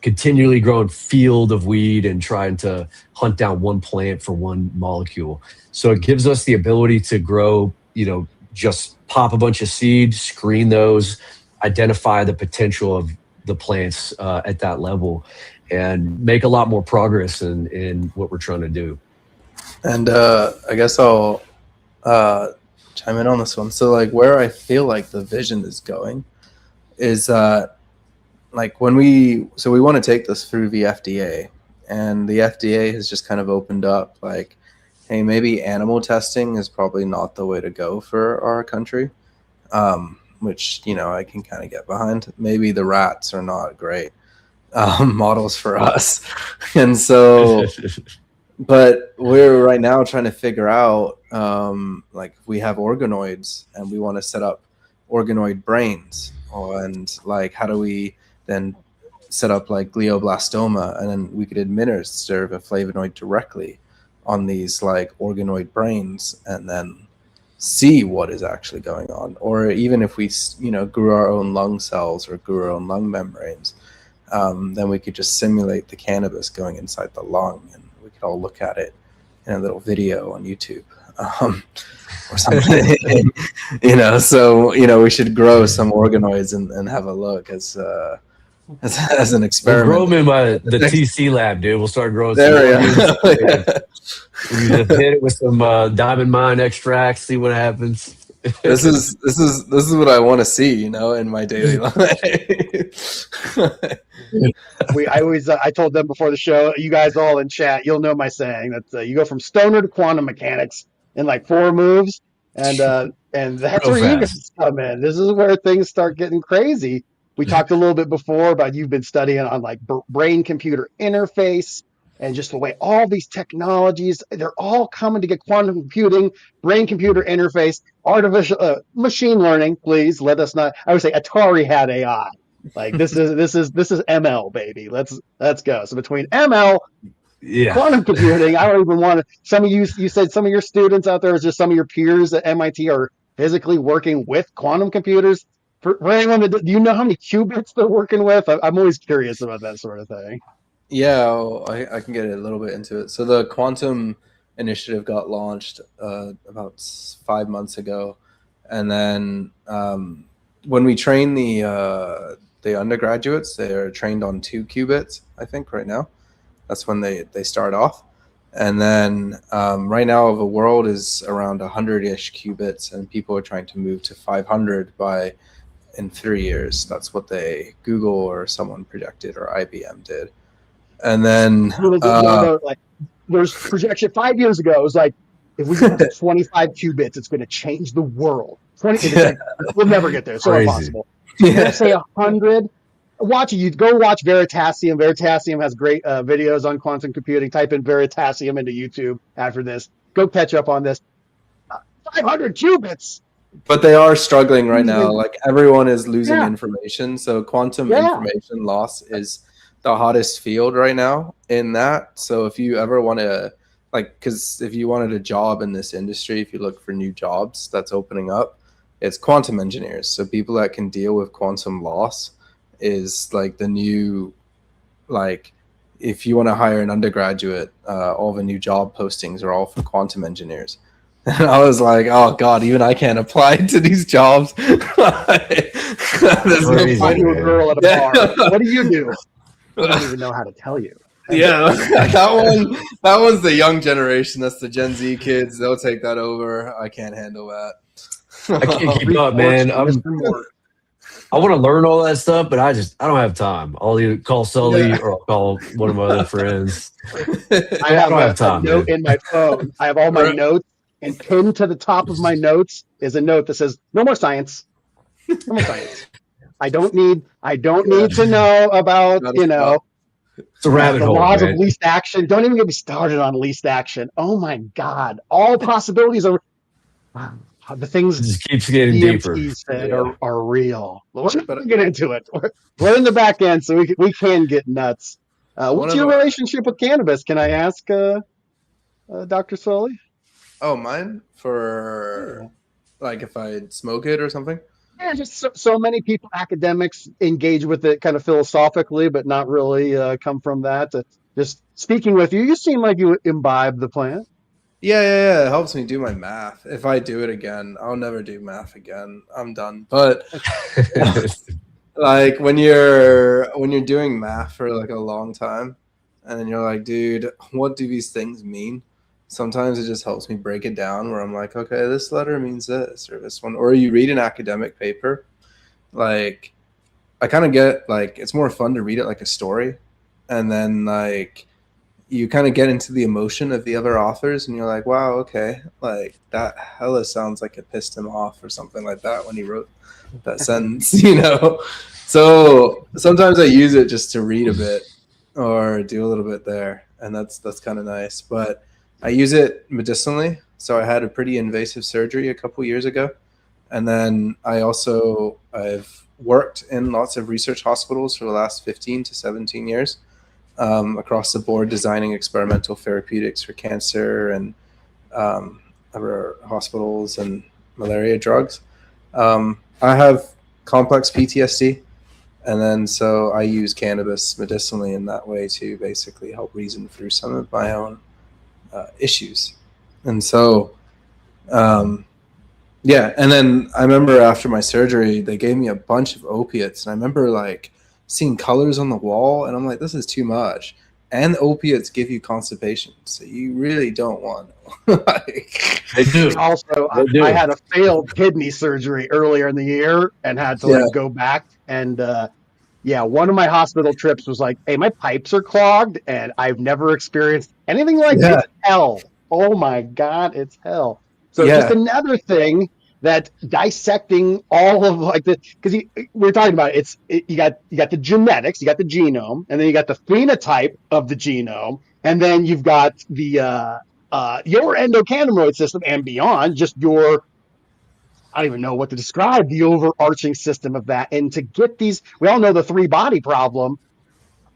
continually growing field of weed and trying to hunt down one plant for one molecule. So it gives us the ability to grow, just pop a bunch of seed, screen those, identify the potential of the plants at that level, and make a lot more progress in what we're trying to do. And I guess I'll chime in on this one. So like where I feel like the vision is going is like we want to take this through the FDA, and the FDA has just kind of opened up like, hey, maybe animal testing is probably not the way to go for our country, which, I can kind of get behind. Maybe the rats are not great models for us. And so, but we're right now trying to figure out, like we have organoids and we want to set up organoid brains, and like, how do we then set up like glioblastoma, and then we could administer the flavonoid directly on these like organoid brains and then see what is actually going on. Or even if we, grew our own lung cells or grew our own lung membranes, then we could just simulate the cannabis going inside the lung, and we could all look at it in a little video on YouTube. Or something, so we should grow some organoids and have a look as an experiment. We'll grow them in the TC lab, dude. We'll start growing. There we go. We just hit it with some diamond mine extracts, see what happens. This is what I want to see, in my daily life. I told them before the show, you guys all in chat, you'll know my saying that you go from stoner to quantum mechanics in like 4 moves, and that's where you guys come in. This is where things start getting crazy. We talked a little bit before about you've been studying on like brain computer interface, and just the way all these technologies, they're all coming to get quantum computing, brain computer interface, artificial machine learning. Please let us not. I would say Atari had AI. Like this is ML, baby. Let's go. So between ML, quantum computing, I don't even want to. Some of you said some of your students out there, is just some of your peers at MIT are physically working with quantum computers. For anyone that, do you know how many qubits they're working with? I'm always curious about that sort of thing. Yeah, I can get a little bit into it. So the quantum initiative got launched about 5 months ago, and then when we train the undergraduates, they're trained on 2 qubits, I think, right now. That's when they start off. And then right now the world is around 100-ish qubits, and people are trying to move to 500 by in 3 years. That's what Google or someone projected, or IBM did. And then like there's projection 5 years ago. It was like, if we get to 25 qubits, it's going to change the world. 20, it's like, we'll never get there. It's so Crazy. impossible. You're say 100. Go watch Veritasium. Veritasium has great videos on quantum computing. Type in Veritasium into YouTube after this. Go catch up on this. 500 qubits. But they are struggling right now. Like, everyone is losing information. So quantum information loss is the hottest field right now in that. So if you ever want to, like, because if you wanted a job in this industry, if you look for new jobs that's opening up, it's quantum engineers. So people that can deal with quantum loss is like the new, like, if you want to hire an undergraduate, all the new job postings are all for quantum engineers. And I was like, oh God, even I can't apply to these jobs. There's no find you a girl at a bar. What do you do? I don't even know how to tell you. Yeah, that one's the young generation. That's the Gen Z kids. They'll take that over. I can't handle that. I can't keep up, man. I want to learn all that stuff, but I don't have time. I'll either call Sully or I'll call one of my other friends. I don't have time, a note in my phone. I have all my notes, and pinned to the top of my notes is a note that says, "No more science. No more science. I don't need to know about, it's a rabbit the hole, laws man. of least action. Don't even get me started on least action. Oh my God. All possibilities are the things It just keeps getting deeper. said are real. Let's get into it. We're in the back end, so we can get nuts. What's your relationship with cannabis? Can I ask, Dr. Sully? Oh, mine? For like if I smoke it or something? Yeah, just so many people, academics, engage with it kind of philosophically, but not really come from that. Just speaking with you, you seem like you imbibe the plant. Yeah. It helps me do my math. If I do it again, I'll never do math again. I'm done. But like when you're doing math for like a long time, and then you're like, dude, what do these things mean? Sometimes it just helps me break it down where I'm like, okay, this letter means this, or this one. Or you read an academic paper, like I kind of get like, it's more fun to read it like a story. And then like you kind of get into the emotion of the other authors and you're like, wow, okay, like that hella sounds like it pissed him off or something like that when he wrote that sentence, So sometimes I use it just to read a bit or do a little bit there. And that's kind of nice. But I use it medicinally. So I had a pretty invasive surgery a couple years ago. And then I've worked in lots of research hospitals for the last 15 to 17 years, across the board, designing experimental therapeutics for cancer and other hospitals and malaria drugs. I have complex PTSD. And then so I use cannabis medicinally in that way to basically help reason through some of my own issues. And so, and then I remember after my surgery, they gave me a bunch of opiates. And I remember like seeing colors on the wall and I'm like, this is too much. And opiates give you constipation. So you really don't want They do. Also, I had a failed kidney surgery earlier in the year and had to go back. And one of my hospital trips was like, hey, my pipes are clogged and I've never experienced anything like this. It's hell. Oh my God, it's hell. So just another thing that dissecting all of like the, because we're talking about you got the genetics, you got the genome, and then you got the phenotype of the genome, and then you've got the your endocannabinoid system and beyond, just your, I don't even know what to describe, the overarching system of that. And to get these, we all know the 3-body problem.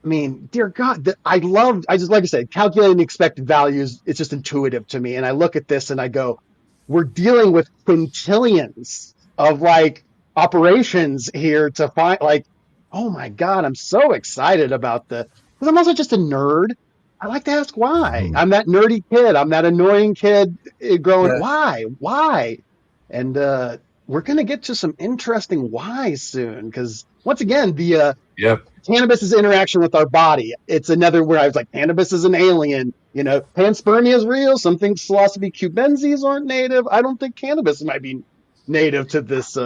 I mean, dear God, I just, like I said, calculating expected values, it's just intuitive to me. And I look at this and I go, we're dealing with quintillions of like operations here to find, like, oh my God, I'm so excited about because I'm also just a nerd. I like to ask why. I'm that nerdy kid. I'm that annoying kid growing. Why? And we're going to get to some interesting whys soon. Because once again, the cannabis's interaction with our body. It's another where I was like, cannabis is an alien. Panspermia is real. Some think psilocybe cubensis aren't native. I don't think cannabis might be native to this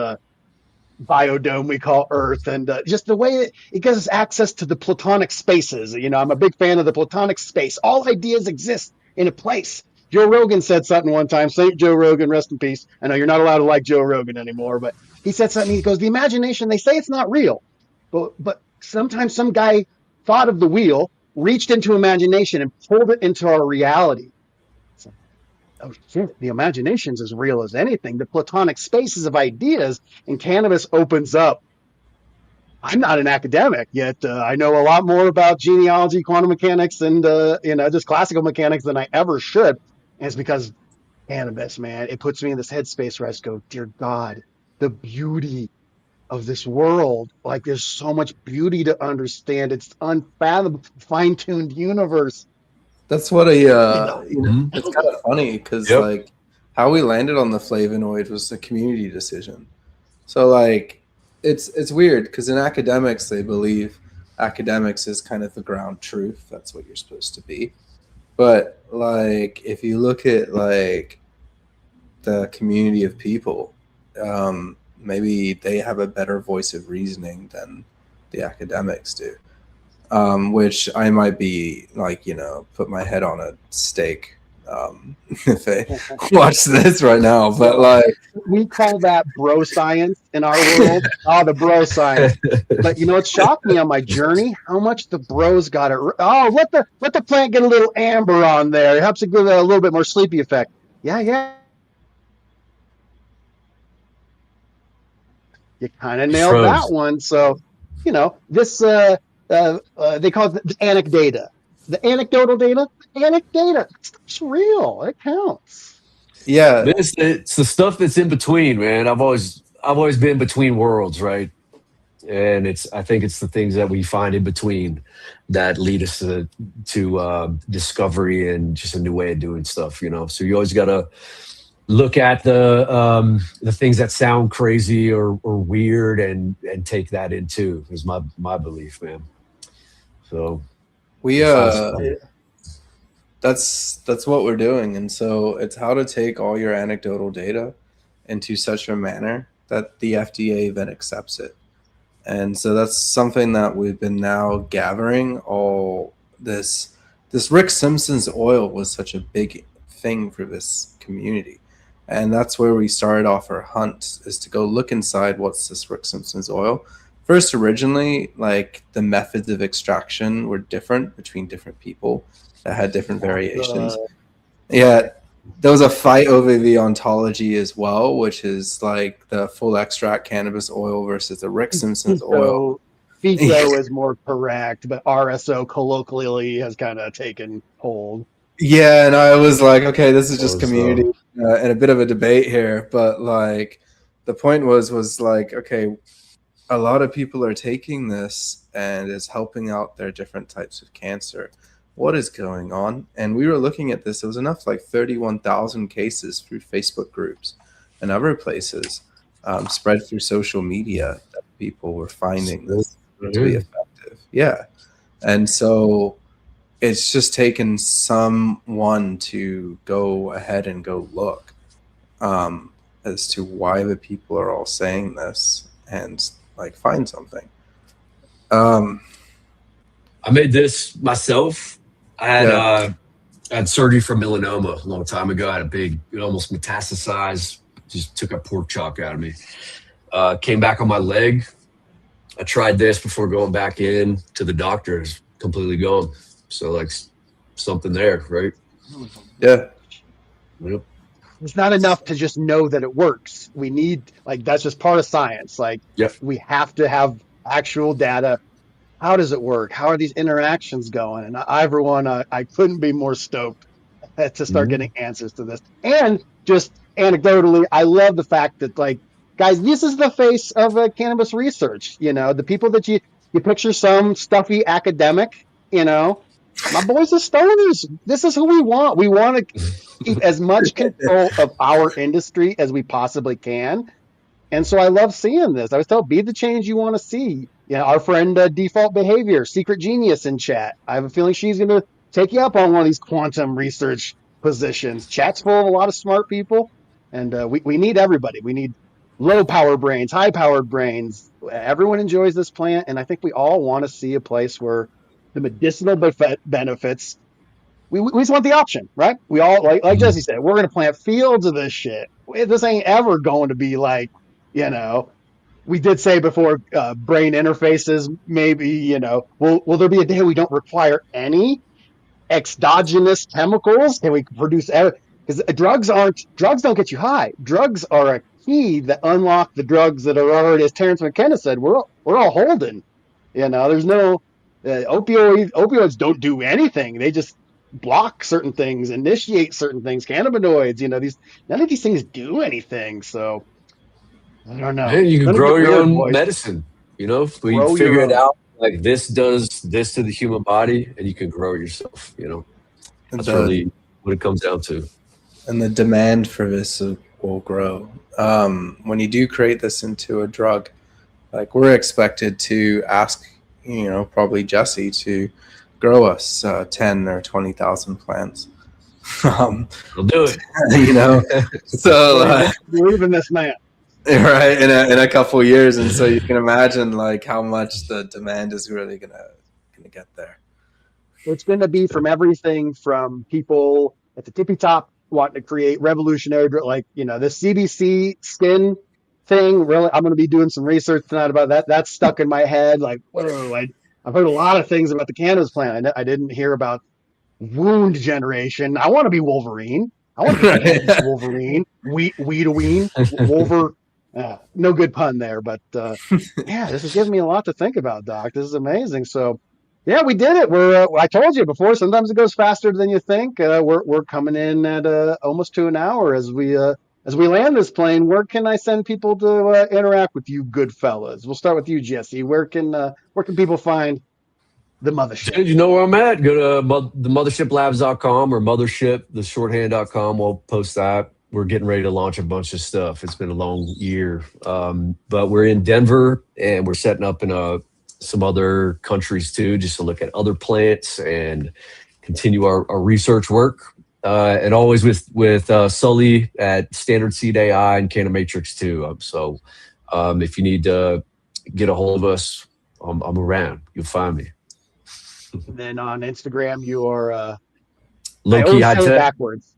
biodome we call Earth, and just the way it gives us access to the platonic spaces. I'm a big fan of the platonic space. All ideas exist in a place. Joe Rogan said something one time. St. Joe Rogan, rest in peace. I know you're not allowed to like Joe Rogan anymore, but he said something. He goes, "The imagination. They say it's not real, but sometimes some guy thought of the wheel, reached into imagination, and pulled it into our reality." So, oh shit, the imagination's as real as anything. The platonic spaces of ideas, and cannabis opens up. I'm not an academic, yet I know a lot more about genealogy, quantum mechanics, and just classical mechanics than I ever should. And it's because cannabis, man, it puts me in this headspace where I just go, dear God, the beauty of this world. Like, there's so much beauty to understand. It's unfathomable, fine-tuned universe. That's what Mhm. it's kind of funny because Yep. like how we landed on the flavonoid was a community decision. So like it's weird because in academics they believe academics is kind of the ground truth. That's what you're supposed to be. But like if you look at like the community of people, maybe they have a better voice of reasoning than the academics do. Which I might be like, put my head on a stake if I watch this right now. But like, We call that bro science in our world. Oh, the bro science. But it shocked me on my journey how much the bros got it. Oh, let the plant get a little amber on there. It helps it give it a little bit more sleepy effect. Yeah. You kind of nailed that Froze. one. So, this they call it the anecdata, the anecdotal data. Anecdata, it's real. It counts. yeah, Man, it's the stuff that's in between, man. I've always been between worlds, right? And I think it's the things that we find in between that lead us to discovery and just a new way of doing stuff. So you always got to look at the things that sound crazy or weird and take that into is my belief, man. So we find some. that's what we're doing, and so it's how to take all your anecdotal data into such a manner that the FDA then accepts it. And so that's something that we've been now gathering all this Rick Simpson's oil was such a big thing for this community. And that's where we started off our hunt is to go look inside what's this Rick Simpson's oil. First, originally, like the methods of extraction were different between different people that had different variations. Yeah, there was a fight over the ontology as well, which is like the full extract cannabis oil versus the Rick Simpson's oil. FICO is more correct, but RSO colloquially has kind of taken hold. Yeah, and I was like, okay, this is just So, community and a bit of a debate here, but like the point was like, okay, a lot of people are taking this and it's helping out their different types of cancer. What is going on? And we were looking at this. It was enough like 31,000 cases through Facebook groups and other places, spread through social media that people were finding this to be effective. Yeah. And so it's just taken someone to go ahead and go look as to why the people are all saying this and like find something. I made this myself. I had surgery for melanoma a long time ago. I had it almost metastasized, just took a pork chop out of me. Came back on my leg. I tried this before going back in to the doctor. It's completely gone. So like something there, right? Yeah. Yep. It's not enough to just know that it works. We need, like, that's just part of science. Like, Yep. we have to have actual data. How does it work? How are these interactions going? And for one, I couldn't be more stoked to start getting answers to this. And just anecdotally, I love the fact that, like, guys, this is the face of cannabis research. The people that you picture some stuffy academic, my boys are stoners. This is who we want. We want to keep as much control of our industry as we possibly can. And so I love seeing this. I was told, be the change you want to see. Our friend Default Behavior, Secret Genius in chat. I have a feeling she's going to take you up on one of these quantum research positions. Chat's full of a lot of smart people, and we need everybody. We need low power brains, high powered brains. Everyone enjoys this plant, and I think we all want to see a place where the medicinal benefits. We just want the option, right? We all like Mhm. Jesse said, we're going to plant fields of this shit. This ain't ever going to be like, you know, we did say before, brain interfaces. Maybe, will there be a day we don't require any exogenous chemicals? Can we produce? Because drugs don't get you high. Drugs are a key that unlock the drugs that are already, as Terrence McKenna said, we're all holding. There's no opioids don't do anything. They just block certain things, initiate certain things. Cannabinoids, these none of these things do anything. So I don't know. Man, you It's can gonna grow get your weird, own boys. medicine. If we Grow your figure it own. out, like this does this to the human body, and you can grow it yourself. That's The really what it comes down to. and the demand for this will grow. When you do create this into a drug, like we're expected to ask, probably Jesse to grow us 10 or 20,000 plants. I'll do it. So Believe in this man. right in a couple of years, and so you can imagine like how much the demand is really gonna get there. It's going to be from everything from people at the tippy top wanting to create revolutionary, like, the CBC skin thing. Really, I'm going to be doing some research tonight about that. That's stuck in my head. Like, whoa, I've heard a lot of things about the cannabis plant. I didn't hear about wound generation. I want to be Wolverine. I want to be cannabis Wolverine. Weedoween. Wolver. No good pun there, but yeah, this is giving me a lot to think about, Doc. This is amazing. So, yeah, we did it. I told you before. Sometimes it goes faster than you think. We're coming in at almost to an hour as we land this plane. Where can I send people to interact with you, good fellas? We'll start with you, Jesse. Where can people find the mothership? Dude, you know where I'm at. Go to themothership.labs.com or mothership, the shorthand.com. We'll post that. We're getting ready to launch a bunch of stuff. It's been a long year. But we're in Denver, and we're setting up in some other countries too, just to look at other plants and continue our research work. And always with Sully at Standard Seed AI and Canomatrix too. So if you need to get a hold of us, I'm around. You'll find me. And then on Instagram, you are Low key high tech. backwards.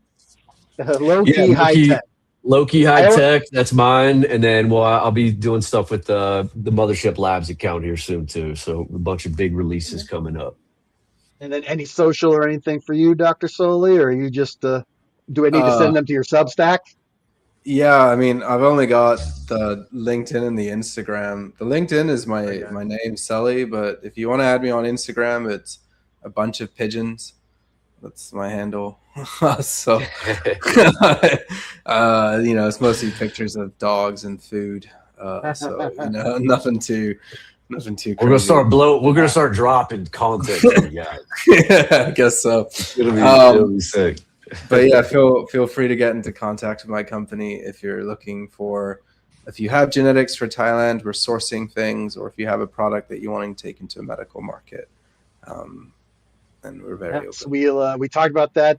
Low key high tech. Low key high tech. That's mine. And then I'll be doing stuff with the Mothership Labs account here soon too. So a bunch of big releases coming up. And then any social or anything for you, Dr. Soli, or are you just do I need to send them to your Substack? Yeah, I mean, I've only got the LinkedIn and the Instagram. The LinkedIn is my name, Sully, but if you want to add me on Instagram, it's a bunch of pigeons. That's my handle. So, it's mostly pictures of dogs and food. So, nothing too crazy. We're gonna start dropping content for you guys. Yeah, I guess so. It'll be sick. But yeah, feel free to get into contact with my company if you're if you have genetics for Thailand, we're sourcing things, or if you have a product that you want to take into a medical market. And we're very open. We talked about that.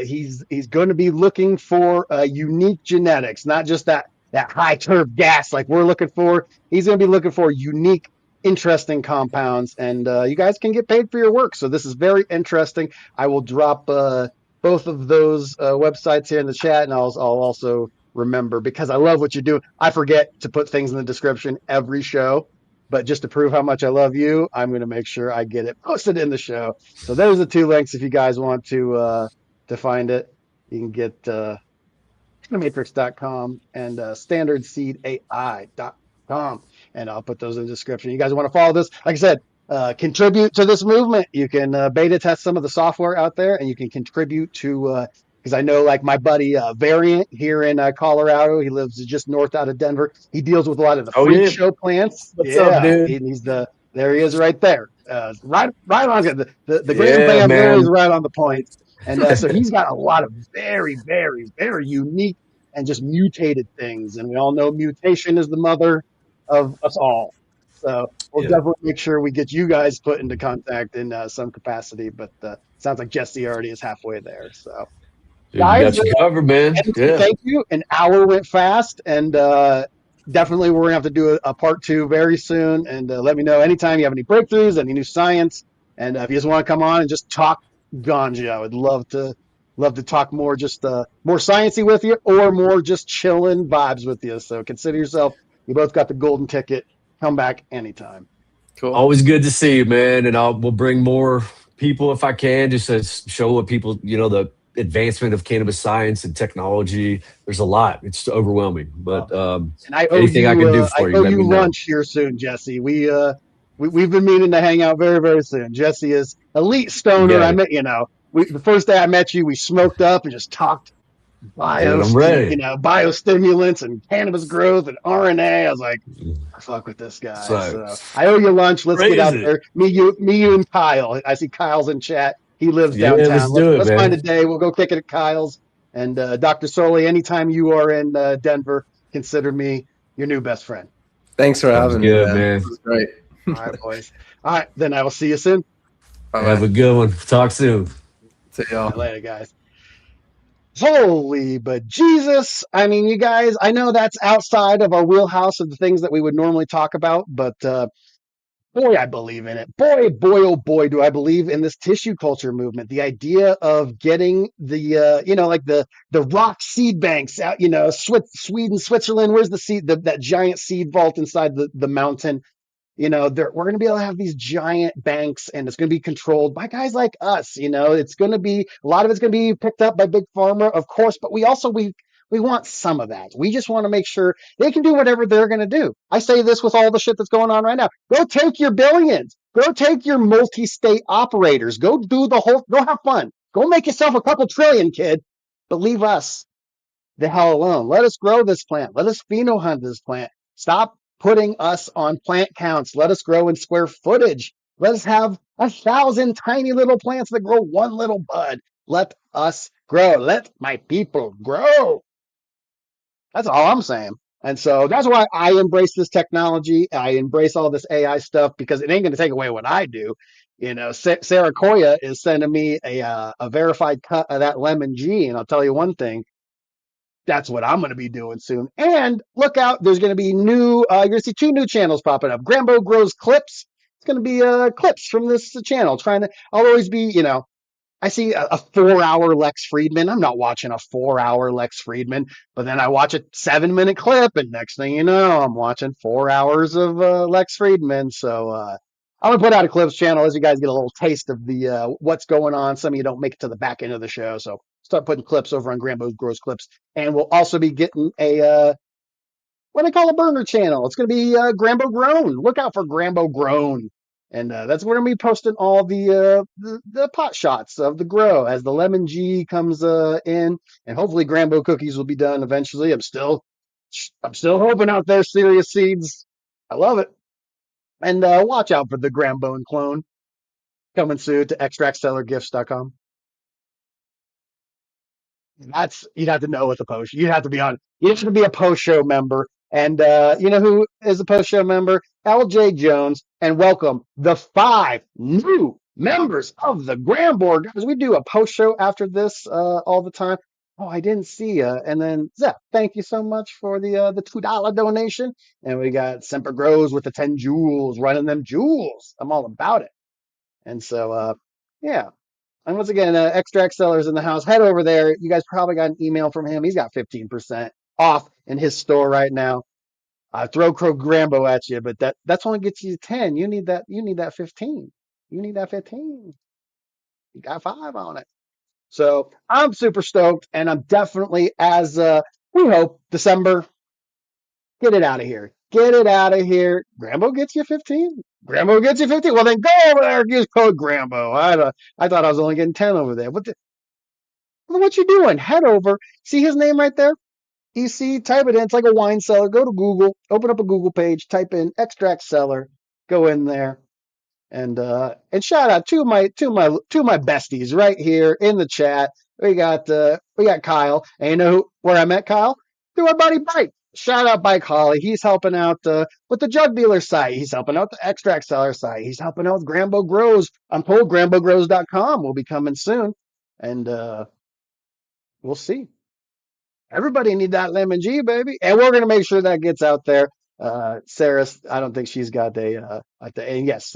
He's going to be looking for unique genetics, not just that high turf gas like we're looking for. He's going to be looking for unique, interesting compounds, and you guys can get paid for your work. So this is very interesting. I will drop both of those websites here in the chat, and I'll also remember, because I love what you do. I forget to put things in the description every show, but just to prove how much I love you, I'm going to make sure I get it posted in the show. So those are the two links if you guys want to find it. You can get matrix.com and standardseedai.com, and I'll put those in the description. You guys want to follow this? Like I said, contribute to this movement. You can beta test some of the software out there, and you can contribute to because I know, like my buddy Variant here in Colorado, he lives just north out of Denver. He deals with a lot of the freak show plants. What's up, dude? He's there he is right there. Right on the GramFam there is right on the point. And so he's got a lot of very, very, very unique and just mutated things. And we all know mutation is the mother of us all. So we'll definitely make sure we get you guys put into contact in some capacity. But sounds like Jesse already is halfway there. So, guys, got you covered, man. Thank you. An hour went fast, and definitely we're gonna have to do a part 2 very soon. And let me know anytime you have any breakthroughs, any new science, and if you just want to come on and just talk ganja, I would love to talk more, just more sciencey with you, or more just chilling vibes with you. So consider yourself, you both got the golden ticket. Come back anytime. Cool. Always good to see you, man. And we'll bring more people if I can, just to show what people, the advancement of cannabis science and technology. There's a lot. It's overwhelming. But And I owe anything I can do I for you, owe let me you know. lunch here soon, Jesse. We've been meaning to hang out very, very soon. Jesse is elite You stoner. got I it. met, the first day I met you, we smoked up and just talked Dude, I'm ready. biostimulants and cannabis growth and RNA. I was like, I fuck with this guy. So So I owe you lunch. Let's get out crazy. there. Me you, and Kyle. I see Kyle's in chat. He lives Yeah, let's downtown. do it, Let's find man. a day. We'll go kick it at Kyle's. And Dr. Soli, anytime you are in Denver, consider me your new best friend. Thanks for Sounds having me, good, man. man. This was great. All right, boys. All right, then I will see you soon. Have a good one. Talk soon. See y'all. Later, guys. Holy but Jesus. I mean, you guys, I know that's outside of our wheelhouse of the things that we would normally talk about, but boy, I believe in it. Boy, oh boy, do I believe in this tissue culture movement. The idea of getting the, like the rock seed banks out, Sweden, Switzerland, where's the seed, that giant seed vault inside the mountain? We're going to be able to have these giant banks, and it's going to be controlled by guys like us. It's going to be, a lot of it's going to be picked up by big pharma, of course, but we want some of that. We just want to make sure they can do whatever they're going to do. I say this with all the shit that's going on right now. Go take your billions. Go take your multi-state operators. Go have fun. Go make yourself a couple trillion, kid. But leave us the hell alone. Let us grow this plant. Let us pheno hunt this plant. Stop putting us on plant counts. Let us grow in square footage. Let us have 1,000 tiny little plants that grow one little bud. Let us grow. Let my people grow. That's all I'm saying. And so that's why I embrace this technology. I embrace all this AI stuff, because it ain't going to take away what I do. Sarah Koya is sending me a verified cut of that lemon G. And I'll tell you one thing, that's what I'm going to be doing soon. And look out, there's going to be you're going to see 2 new channels popping up. Grambo grows clips. It's going to be clips from this channel. I'll always be, I see a 4-hour Lex Friedman. I'm not watching a 4-hour Lex Friedman, but then I watch a 7-minute clip, and next thing you know, I'm watching 4 hours of Lex Friedman. So I'm gonna put out a clips channel as you guys get a little taste of the what's going on. Some of you don't make it to the back end of the show, so start putting clips over on Grambo Grows Clips, and we'll also be getting a what I call a burner channel. It's going to be Grambo Grown. Look out for Grambo Grown. And that's where we're going to be posting all the pot shots of the grow as the lemon G comes in, and hopefully Grambo cookies will be done eventually. I'm still hoping out there, Serious Seeds. I love it. And watch out for the Grambo and clone coming soon to extractsellergifts.com. You'd have to know what the post. You'd have to be on. You have to be a post show member. And you know who is a post show member? LJ Jones. And welcome the 5 new members of the GramBorg. Guys, we do a post show after this all the time. Oh, I didn't see you. And then Zep, thank you so much for the $2 donation. And we got Semper Grows with the 10 jewels, running them jewels. I'm all about it. And so yeah. And once again, Extract Sellers in the house. Head over there. You guys probably got an email from him. He's got 15% off in his store right now. Throw Crow Grambo at you, but that's only gets you 10. You need that 15. You need that 15. You got 5 on it. So I'm super stoked, and I'm definitely, as we hope, December, get it out of here. Get it out of here. Grambo gets you 15. Grambo gets you 15. Well, then go over there and use code Grambo. I thought I was only getting 10 over there. What you doing? Head over. See his name right there? EC, type it in. It's like a wine cellar. Go to Google, open up a Google page, type in extract seller, go in there, and shout out to my besties right here in the chat. We got Kyle, and you know where I met Kyle? Through our buddy Bike. Shout out Bike Holly. He's helping out with the Jug Dealers site. He's helping out the Extract Seller site. He's helping out with Grambo Grows. I'm told GramboGrows.com will be coming soon, and we'll see. Everybody need that lemon G, baby. And we're going to make sure that gets out there. Sarah, I don't think she's got and yes,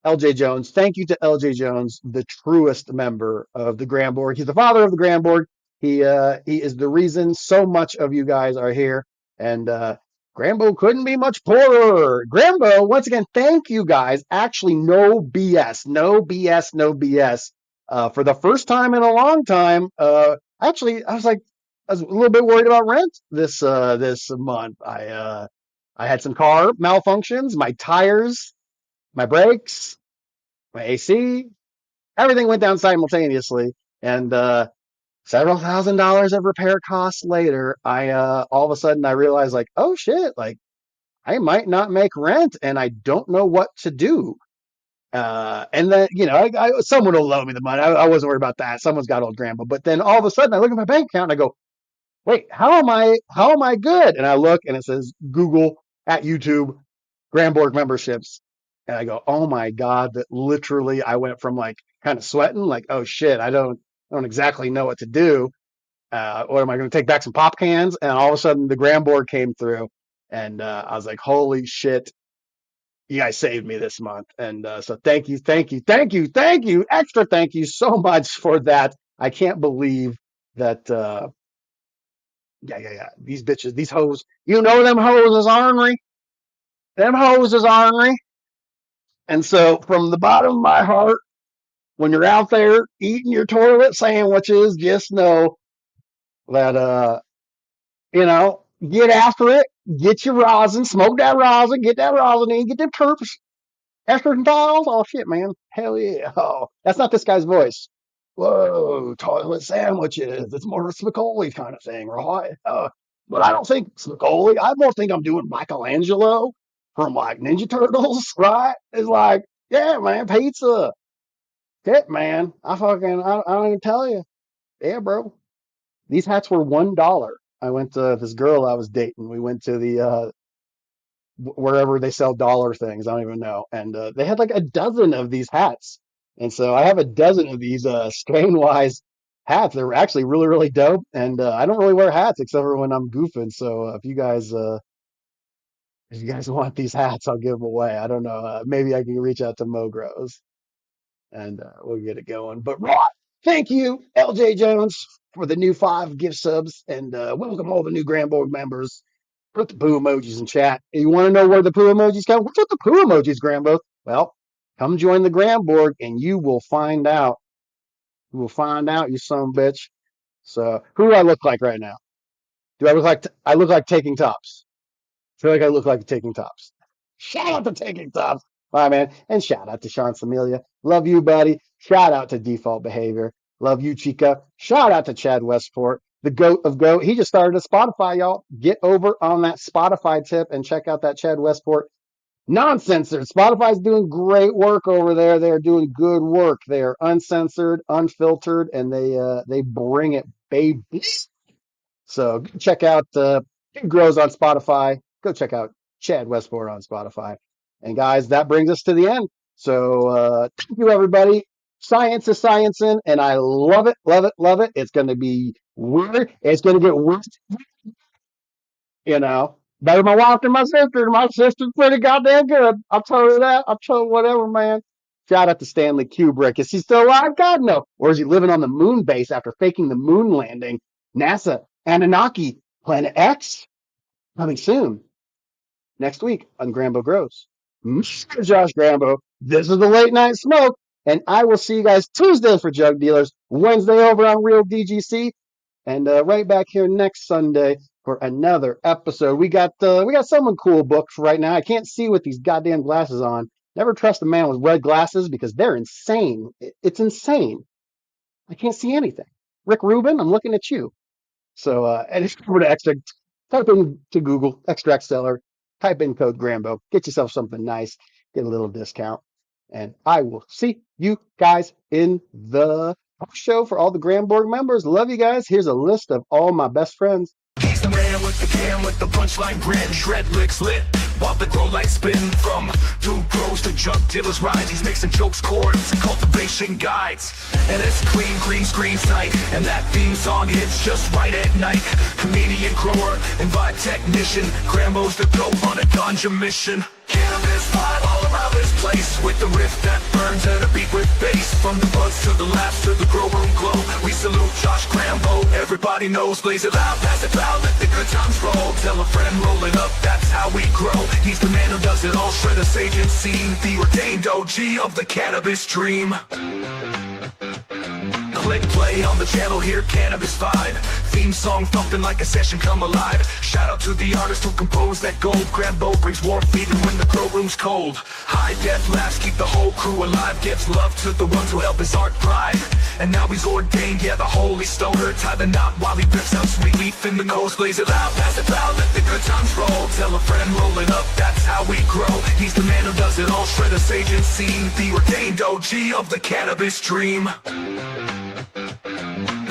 LJ Jones. Thank you to LJ Jones, the truest member of the GramBorg. He's the father of the GramBorg. He is the reason so much of you guys are here. And Grambo couldn't be much poorer. Grambo, once again, thank you guys. Actually, no BS, no BS, no BS. For the first time in a long time, actually, I was a little bit worried about rent this month. I had some car malfunctions, my tires, my brakes, my AC, everything went down simultaneously. And several $1,000s of repair costs later, I all of a sudden I realized like, oh shit, like I might not make rent and I don't know what to do. And then, someone will loan me the money. I wasn't worried about that. Someone's got old grandpa. But then all of a sudden I look at my bank account and I go, wait, how am I good? And I look and it says Google at YouTube, GramBorg memberships. And I go, oh my God, that literally I went from like kind of sweating, like, oh shit, I don't exactly know what to do. Or am I going to take back some pop cans? And all of a sudden the GramBorg came through and I was like, holy shit, you guys saved me this month. And so thank you. Extra thank you so much for that. I can't believe that. Yeah. These bitches, these hoes, them hoes is ornery. Them hoes is ornery. And so from the bottom of my heart, when you're out there eating your toilet sandwiches, just know that, get after it, get your rosin, smoke that rosin, get that rosin in, get them terps, esters and thiols. Oh shit, man. Hell yeah. Oh, that's not this guy's voice. Whoa, toilet sandwiches. It's more of a Spicoli kind of thing, right? But I don't think Spicoli. I more think I'm doing Michelangelo from like Ninja Turtles, right? It's like, yeah, man, pizza. Shit, man. I don't even tell you. Yeah, bro. These hats were $1. I went to this girl I was dating. We went to the wherever they sell dollar things. I don't even know. And they had like a dozen of these hats. And so I have a dozen of these strain-wise hats. They're actually really, really dope. And I don't really wear hats except for when I'm goofing. So if you guys want these hats, I'll give them away. I don't know. Maybe I can reach out to Mogros and we'll get it going. But Rod, thank you, LJ Jones, for the new 5 gift subs. And welcome all the new GramBorg members. Put the poo emojis in chat. You want to know where the poo emojis come? What's with the poo emojis, Grambo? Well, come join the GramBorg and you will find out. You will find out, you son of a bitch. So, who do I look like right now? Do I look like I look like Taking Tops? I feel like I look like Taking Tops. Shout out to Taking Tops. All right, man. And shout out to Sean Familia. Love you, buddy. Shout out to Default Behavior. Love you, Chica. Shout out to Chad Westport, the GOAT of GOAT. He just started a Spotify, y'all. Get over on that Spotify tip and check out that Chad Westport. Non-censored. Spotify's doing great work over there. They're doing good work. They are uncensored, unfiltered, and they bring it, baby. So check out Big Grows on Spotify. Go check out Chad Westport on Spotify. And guys, that brings us to the end. So thank you, everybody. Science is sciencing, and I love it, love it, love it. It's going to be weird. It's going to get weird. Better my wife than my sister. My sister's pretty goddamn good. I'll tell you that. I'll tell you whatever, man. Shout out to Stanley Kubrick. Is he still alive? God, no. Or is he living on the moon base after faking the moon landing? NASA, Anunnaki, Planet X. Coming soon. Next week on Grambo Grows. Mr. Josh Grambo. This is the Late Night Smoke. And I will see you guys Tuesday for Jug Dealers, Wednesday over on Real DGC, and right back here next Sunday for another episode. We got someone cool booked for right now. I can't see with these goddamn glasses on. Never trust a man with red glasses because they're insane. It's insane. I can't see anything. Rick Rubin, I'm looking at you. So, and if you go to Extract, type in to Google, Extract Seller, type in code GRAMBO, get yourself something nice, get a little discount. And I will see you guys in the show for all the GramBorg members. Love you guys. Here's a list of all my best friends. He's the man with the can with the punchline grin, shred licks lit. while the grow lights spin. From dude grows to Jug Dealers rides, he's mixing jokes, chords, and cultivation guides. And it's clean, green screen sight, and that theme song hits just right at night. Comedian, grower, and vibe technician, Grambo's the dope on a ganja mission. Cannabis vibe all around this place, with the riff that burns and a beat with bass. From the buds to the labs to the grow room glow, we salute Josh Grambo. Everybody knows, blaze it loud, pass it loud, let the good times roll. Tell a friend, roll it up, that's how we grow. He's the man who does it all, shred a sage and scene, the ordained OG of the cannabis dream. Click play on the channel, hear Cannabis vibe. Theme song thumping like a session come alive. Shout out to the artist who composed that gold. GRAMBO brings warmth even when the grow room's cold. High def laughs keep the whole crew alive. Gives love to the ones who help his art thrive. And now he's ordained, yeah, the holy stoner. Tie the knot while he rips out sweet leaf in the nose. Blaze it loud, pass it loud, let the good times roll. Tell a friend, roll it up, that's how we grow. He's the man who does it all, shred a sage and scene, the ordained OG of the cannabis dream.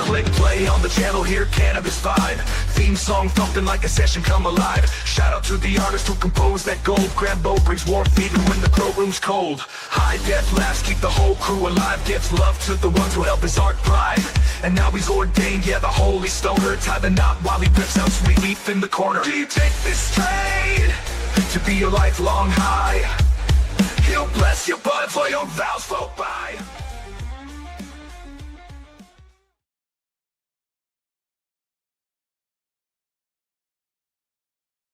Click play on the channel, hear Cannabis vibe. Theme song thumping like a session come alive. Shout out to the artist who composed that gold. GRAMBO brings warmth even when the grow room's cold. High def laughs keep the whole crew alive. Gives love to the ones who help his art thrive. And now he's ordained, yeah, the holy stoner. Tie the knot while he rips out sweet leaf in the corner. Do you take this trade to be your lifelong high? He'll bless your bud for your vows flow by.